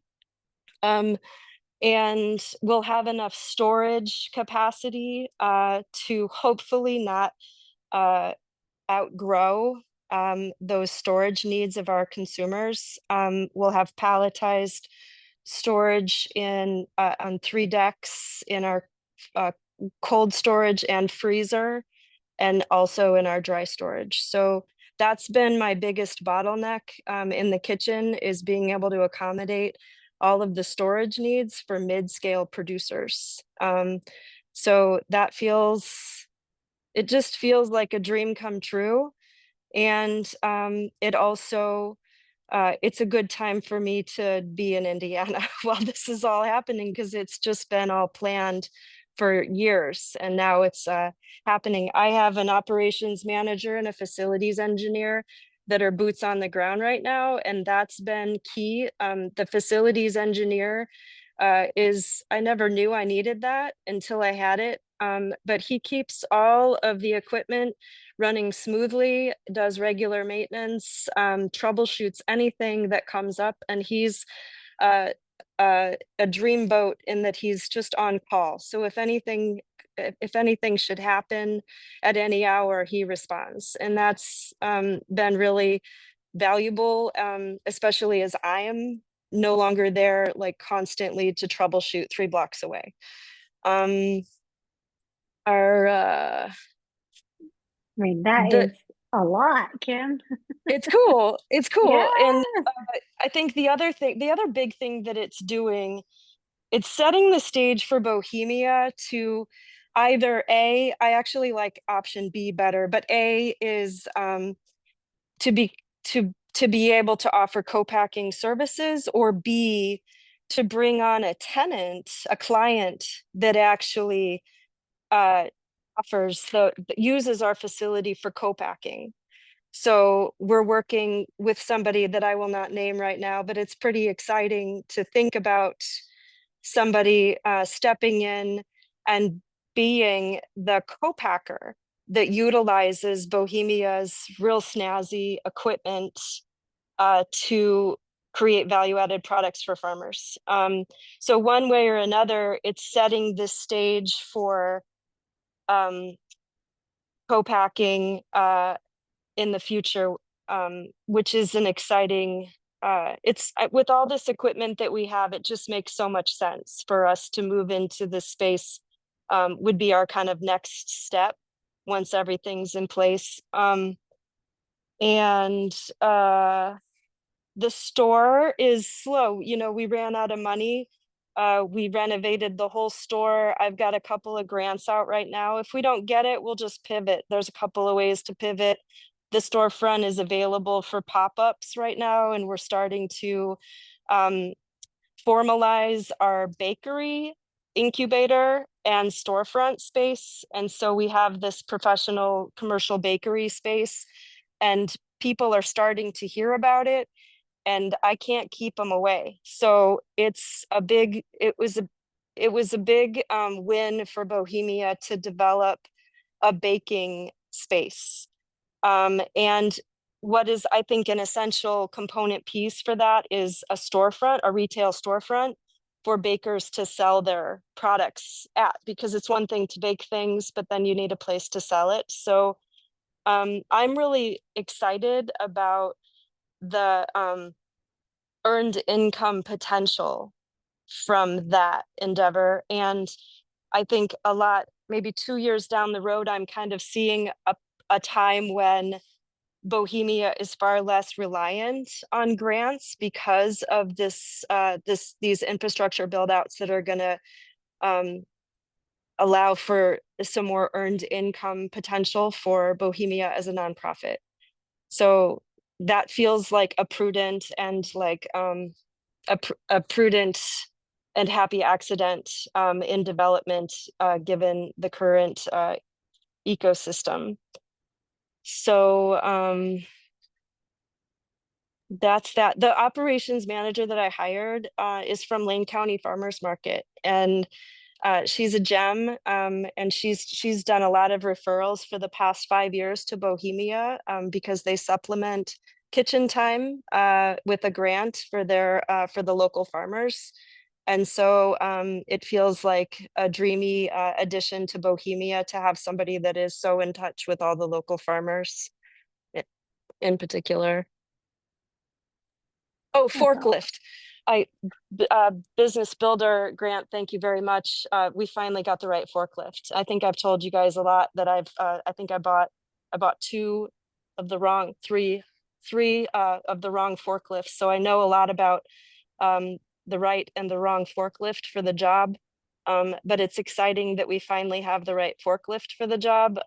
and we'll have enough storage capacity to hopefully not outgrow those storage needs of our consumers. We'll have palletized storage in on 3 decks in our cold storage and freezer, and also in our dry storage. So that's been my biggest bottleneck in the kitchen, is being able to accommodate all of the storage needs for mid-scale producers. So that it just feels like a dream come true. And it also, it's a good time for me to be in Indiana while this is all happening, because it's just been all planned for years, and now it's happening. I have an operations manager and a facilities engineer that are boots on the ground right now, and that's been key. The facilities engineer I never knew I needed that until I had it, but he keeps all of the equipment running smoothly, does regular maintenance, troubleshoots anything that comes up, and he's a dreamboat in that he's just on call. So if anything should happen at any hour, he responds, and that's been really valuable, especially as I am no longer there, like constantly to troubleshoot 3 blocks away. Our I mean, that the is a lot, Kim. it's cool. It's cool. And Yes. I think the other big thing that it's doing, it's setting the stage for Bohemia to either I actually like option B better, but A is to be able to offer co-packing services, or B, to bring on a client that actually uses our facility for co-packing. So we're working with somebody that I will not name right now, but it's pretty exciting to think about somebody stepping in and being the co-packer that utilizes Bohemia's real snazzy equipment to create value-added products for farmers. So one way or another, it's setting the stage for co-packing in the future, which is an exciting, with all this equipment that we have, it just makes so much sense for us to move into this space, would be our kind of next step once everything's in place. And the store is slow. We ran out of money. We renovated the whole store. I've got a couple of grants out right now. If we don't get it, we'll just pivot. There's a couple of ways to pivot. The storefront is available for pop-ups right now, and we're starting to formalize our bakery incubator and storefront space. And so we have this professional commercial bakery space, and people are starting to hear about it, and I can't keep them away. So it was a big win for Bohemia to develop a baking space. And what is, I think, an essential component piece for that is a retail storefront for bakers to sell their products at, because it's one thing to bake things, but then you need a place to sell it. So I'm really excited about the earned income potential from that endeavor. And I think maybe 2 years down the road, I'm kind of seeing a time when Bohemia is far less reliant on grants because of these infrastructure build outs that are going to allow for some more earned income potential for Bohemia as a nonprofit. So that feels like a prudent and a prudent and happy accident in development, given the current ecosystem. So that's that. The operations manager that I hired is from Lane County Farmers Market, and she's a gem, and she's done a lot of referrals for the past 5 years to Bohemia because they supplement kitchen time with a grant for the local farmers. And so it feels like a dreamy addition to Bohemia to have somebody that is so in touch with all the local farmers in particular. Oh, That's awesome. forklift. Business builder grant, thank you very much. We finally got the right forklift. I think I've told you guys a lot that I think I bought three of the wrong forklifts. So I know a lot about the right and the wrong forklift for the job. But it's exciting that we finally have the right forklift for the job,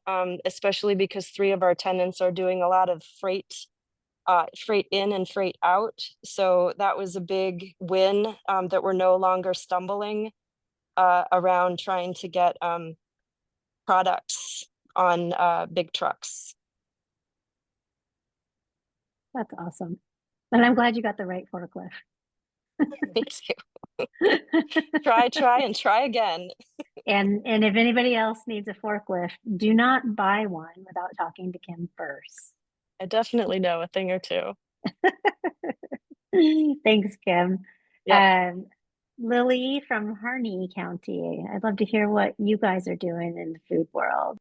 especially because 3 of our tenants are doing a lot of freight in and freight out. So that was a big win, that we're no longer stumbling around trying to get products on big trucks. That's awesome. And I'm glad you got the right forklift. Me too. Try and try again. And if anybody else needs a forklift, do not buy one without talking to Kim first. I definitely know a thing or two. Thanks, Kim. Yep. Lily from Harney County, I'd love to hear what you guys are doing in the food world.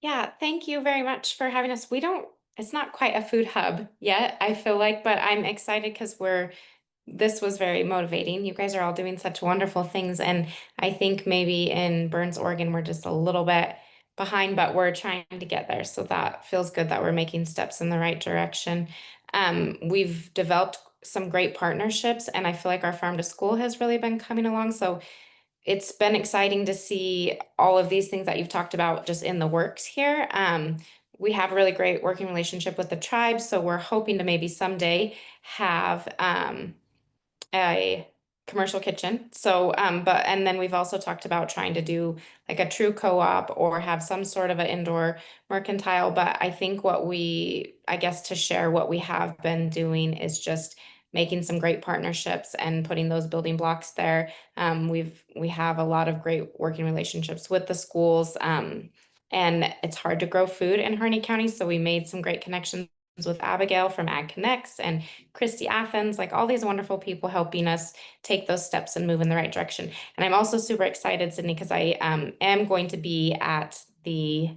Yeah, thank you very much for having us. It's not quite a food hub yet, I feel like, but I'm excited because this was very motivating. You guys are all doing such wonderful things. And I think maybe in Burns, Oregon, we're just a little bit behind, but we're trying to get there. So that feels good that we're making steps in the right direction. We've developed some great partnerships, and I feel like our farm to school has really been coming along. So it's been exciting to see all of these things that you've talked about just in the works here. We have a really great working relationship with the tribe, so we're hoping to maybe someday have a commercial kitchen. So, and then we've also talked about trying to do like a true co-op or have some sort of an indoor mercantile. But I think I guess to share what we have been doing is just making some great partnerships and putting those building blocks there. We have a lot of great working relationships with the schools. And it's hard to grow food in Harney County. So we made some great connections with Abigail from Ag Connects and Christy Athens, like all these wonderful people helping us take those steps and move in the right direction. And I'm also super excited, Sydney, because I am going to be at the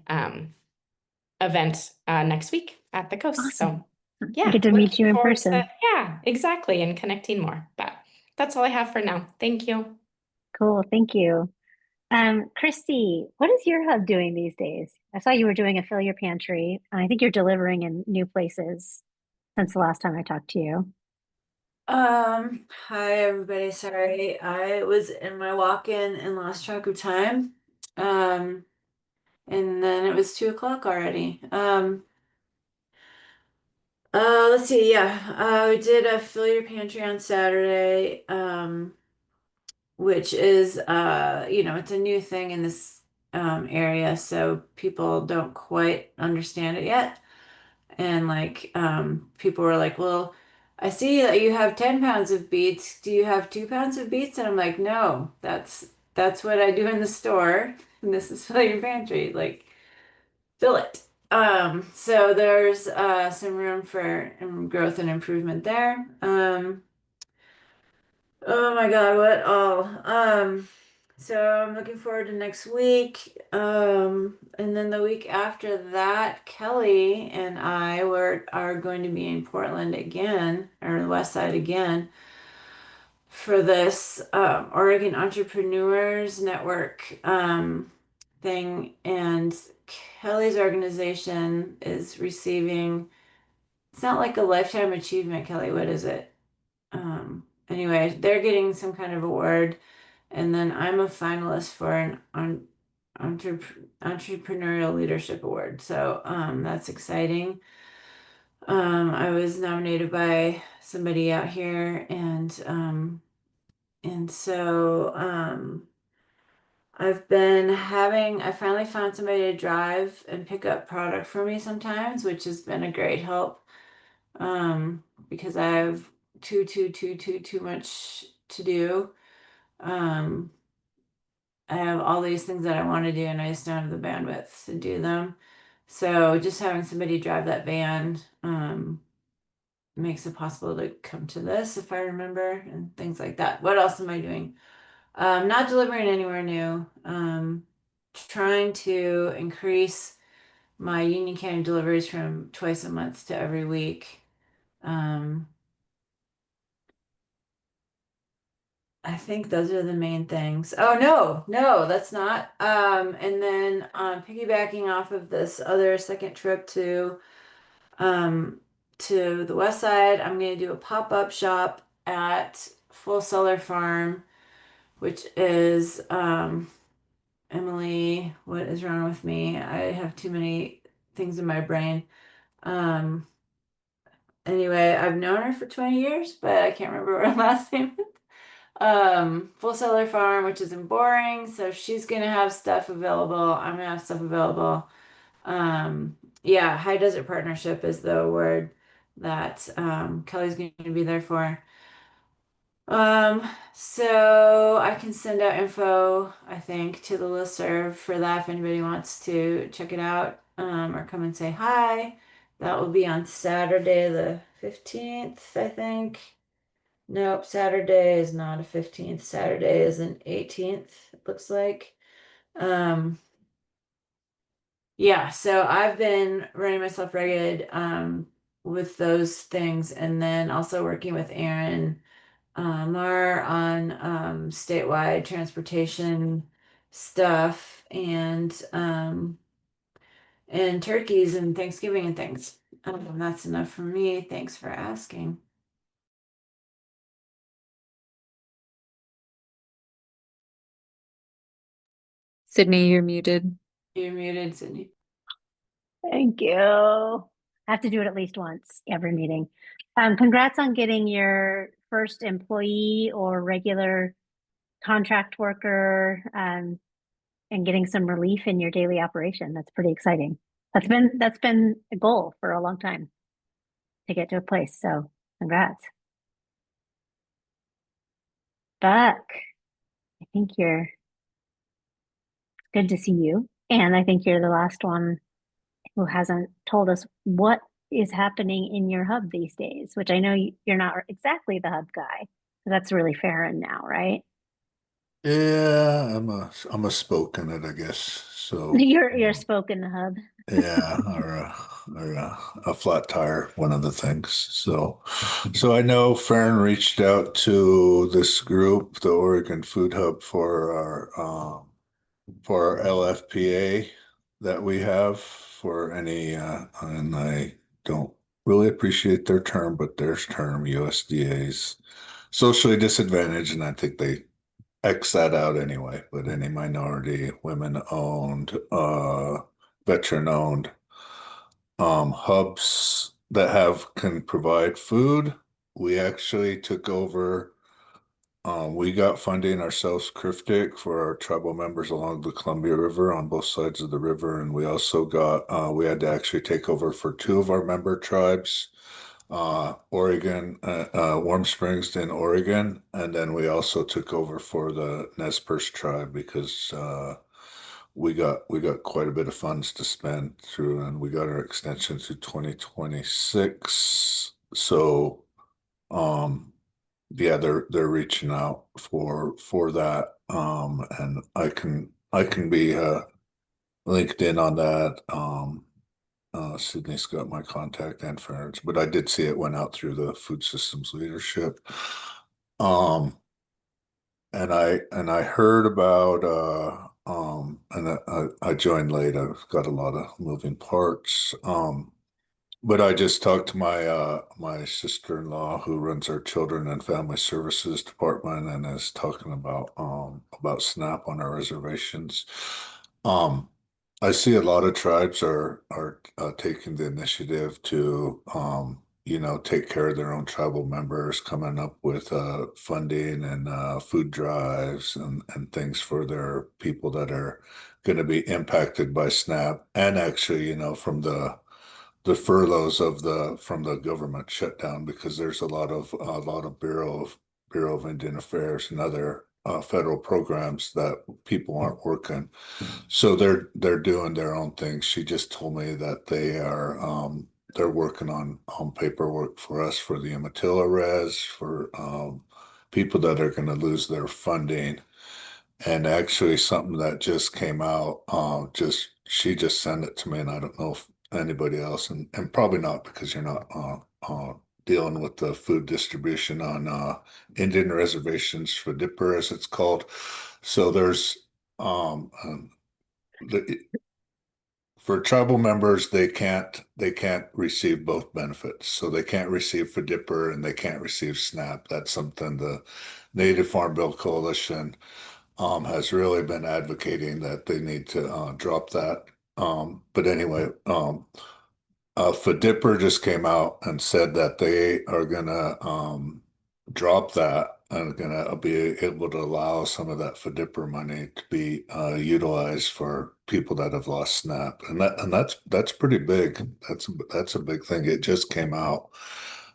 event next week at the coast. Awesome. So yeah, Get to meet looking you in forward person. yeah, exactly. And connecting more. But that's all I have for now. Thank you. Cool. Thank you. Christy, what is your hub doing these days? I saw you were doing a fill your pantry, and I think you're delivering in new places since the last time I talked to you. Hi everybody. Sorry, I was in my walk-in and lost track of time. And then it was 2 o'clock already. Let's see, yeah. We did a fill your pantry on Saturday, which is it's a new thing in this area, so people don't quite understand it yet. And like people were like, well, I see that you have 10 pounds of beets. Do you have 2 pounds of beets? And I'm like, no, that's what I do in the store. And this is fill your pantry. Like, fill it. So there's some room for growth and improvement there. Oh my God, what all? So I'm looking forward to next week. And then the week after that, Kelly and I are going to be in Portland again, or the West Side again, for this Oregon Entrepreneurs Network thing. And Kelly's organization is receiving, it's not like a lifetime achievement, Kelly, what is it? Anyway, they're getting some kind of award, and then I'm a finalist for an entrepreneurial leadership award. So that's exciting. I was nominated by somebody out here, and so I finally found somebody to drive and pick up product for me sometimes, which has been a great help. Because I have too much to do. I have all these things that I want to do, and I just don't have the bandwidth to do them. So just having somebody drive that van makes it possible to come to this, if I remember, and things like that. What else am I doing? Not delivering anywhere new. Trying to increase my Union County deliveries from twice a month to every week. I think those are the main things. Oh, no, that's not. And then piggybacking off of this other second trip to the west side, I'm going to do a pop-up shop at Full Cellar Farm, which is Emily, what is wrong with me? I have too many things in my brain. Anyway, I've known her for 20 years, but I can't remember her last name. Full Cellar Farm, which is in Boring, so she's gonna have stuff available. I'm gonna have stuff available. Yeah, High Desert Partnership is the award that Kelly's going to be there for. So I can send out info, I think, to the listserv for that if anybody wants to check it out, or come and say hi. That will be on Saturday the 15th, I think. Nope, Saturday is not a 15th. Saturday is an 18th, it looks like. Yeah, so I've been running myself ragged with those things, and then also working with Aaron Marr on statewide transportation stuff and turkeys and Thanksgiving and things. That's enough for me. Thanks for asking. Sydney, you're muted. You're muted, Sydney. Thank you. I have to do it at least once every meeting. Congrats on getting your first employee or regular contract worker, and getting some relief in your daily operation. That's pretty exciting. That's been a goal for a long time to get to a place. So congrats. Buck, I think it's good to see you. And I think you're the last one who hasn't told us what is happening in your hub these days, which I know you're not exactly the hub guy. That's really Farron now, right? Yeah, I'm a spoke in it, I guess. So You're spoken the hub. yeah, or a flat tire, one of the things. So I know Farron reached out to this group, the Oregon Food Hub, for our LFPA that we have for any, and I don't really appreciate their term, but their term, USDA's socially disadvantaged, and I think they X that out anyway, but any minority, women owned, veteran owned hubs that can provide food. We actually took over. We got funding ourselves, CRIFTIC, for our tribal members along the Columbia River on both sides of the river, and we also got we had to actually take over for two of our member tribes. Oregon, Warm Springs in Oregon, and then we also took over for the Nez Perce tribe because we got quite a bit of funds to spend through, and we got our extension to 2026. So, yeah, they're reaching out for that, and I can be linked in on that. Sydney's got my contact and Farron's, but I did see it went out through the food systems leadership. And I heard about and I joined late. I've got a lot of moving parts. But I just talked to my sister-in-law who runs our children and family services department and is talking about SNAP on our reservations. I see a lot of tribes are taking the initiative to take care of their own tribal members, coming up with funding and food drives and things for their people that are going to be impacted by SNAP, and actually from the furloughs from the government shutdown, because there's a lot of Bureau of Indian Affairs and other federal programs that people aren't working. So they're doing their own thing. She just told me that they are they're working on paperwork for us for the Umatilla res for people that are going to lose their funding. And actually, something that just came out, she just sent it to me, and I don't know if anybody else, and probably not because you're not dealing with the food distribution on Indian reservations for Dipper, as it's called. So there's the for tribal members, they can't receive both benefits. So they can't receive for Dipper and they can't receive SNAP. That's something the Native Farm Bill Coalition has really been advocating that they need to drop that. But anyway, FDIPR just came out and said that they are gonna drop that and gonna be able to allow some of that FDIPR money to be utilized for people that have lost SNAP, and that's pretty big. That's a big thing. It just came out.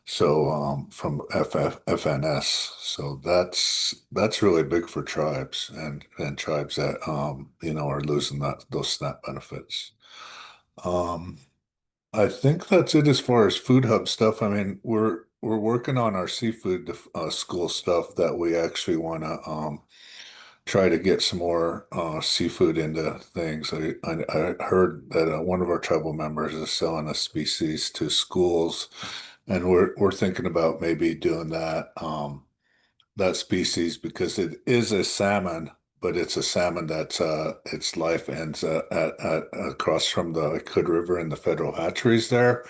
So from FNS, so that's really big for tribes and tribes that are losing those SNAP benefits. I think that's it as far as food hub stuff. I mean, we're working on our seafood school stuff that we actually want to try to get some more seafood into things. I heard that one of our tribal members is selling a species to schools, and we're thinking about maybe doing that species because it is a salmon, but it's a salmon that's its life ends at across from the Hood River and the federal hatcheries there.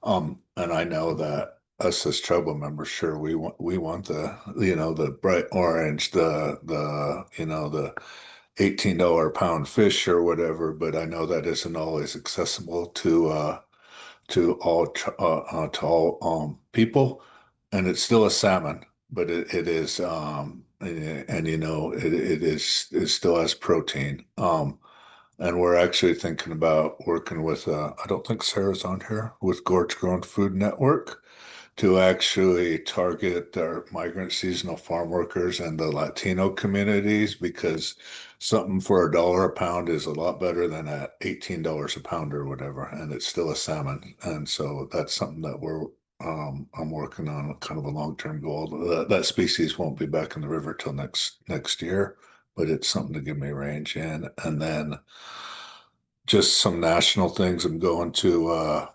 And I know that us as tribal members, sure, we want the bright orange, the $18 a pound fish or whatever, but I know that isn't always accessible to all people, and it's still a salmon, but it is and it still has protein. And we're actually thinking about working with I don't think Sarah's on here with Gorge Grown Food Network to actually target our migrant seasonal farm workers and the Latino communities because something for $1 a pound is a lot better than at $18 a pound or whatever, and it's still a salmon. And so that's something that I'm working on, kind of a long-term goal. That species won't be back in the river till next year, but it's something to give me range in. And then just some national things. I'm going to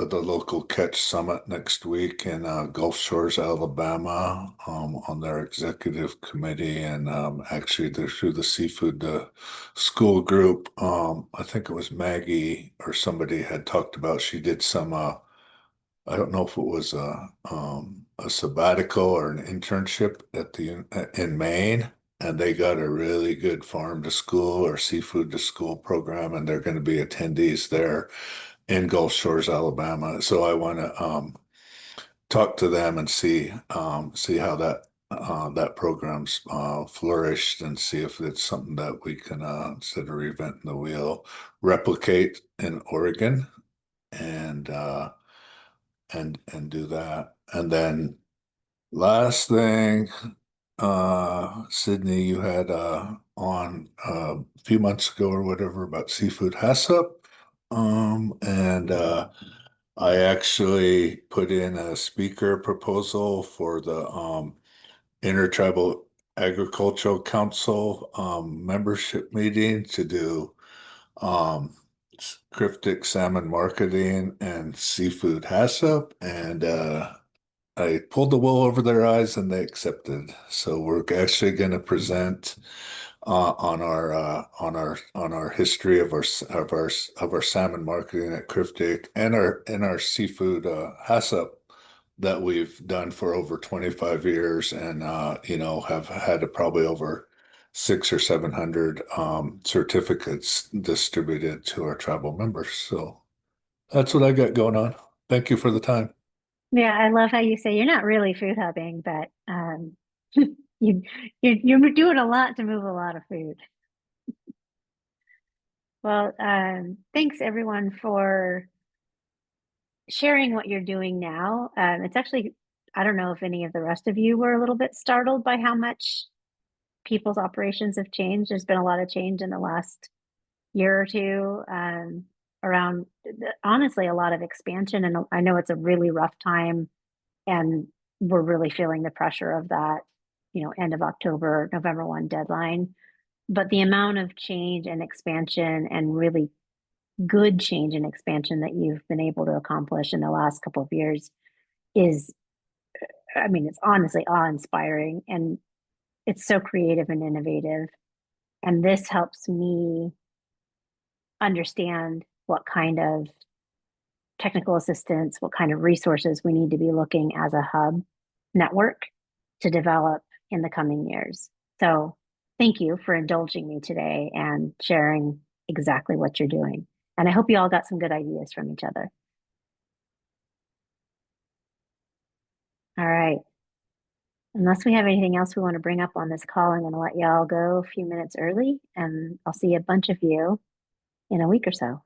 the local catch summit next week in Gulf Shores, Alabama, on their executive committee, and actually they're through the seafood school group. I think it was Maggie or somebody had talked about. She did some. I don't know if it was a sabbatical or an internship in Maine, and they got a really good farm to school or seafood to school program, and they're going to be attendees there in Gulf Shores, Alabama. So I want to talk to them and see how that program's flourished and see if it's something that we can instead of reinventing the wheel, replicate in Oregon and do that. And then last thing, Sydney, you had on a few months ago or whatever about seafood HACCP. And I actually put in a speaker proposal for the Intertribal Agricultural Council membership meeting to do cryptic salmon marketing and seafood HACCP, and I pulled the wool over their eyes and they accepted. So we're actually going to present on our history of our salmon marketing at Cryptic and our seafood HACCP that we've done for over 25 years and have had probably over 600 or 700 certificates distributed to our tribal members. So that's what I got going on. Thank you for the time. Yeah, I love how you say you're not really food hubbing, but you're doing a lot to move a lot of food. Well, thanks everyone for sharing what you're doing now. It's actually, I don't know if any of the rest of you were a little bit startled by how much people's operations have changed. There's been a lot of change in the last year or two around honestly a lot of expansion. And I know it's a really rough time and we're really feeling the pressure of that, end of October, November 1 deadline. But the amount of change and expansion and really good change and expansion that you've been able to accomplish in the last couple of years is, I mean, it's honestly awe-inspiring and it's so creative and innovative. And this helps me understand what kind of technical assistance, what kind of resources we need to be looking as a hub network to develop in the coming years. So thank you for indulging me today and sharing exactly what you're doing. And I hope you all got some good ideas from each other. All right. Unless we have anything else we want to bring up on this call, I'm going to let y'all go a few minutes early, and I'll see a bunch of you in a week or so.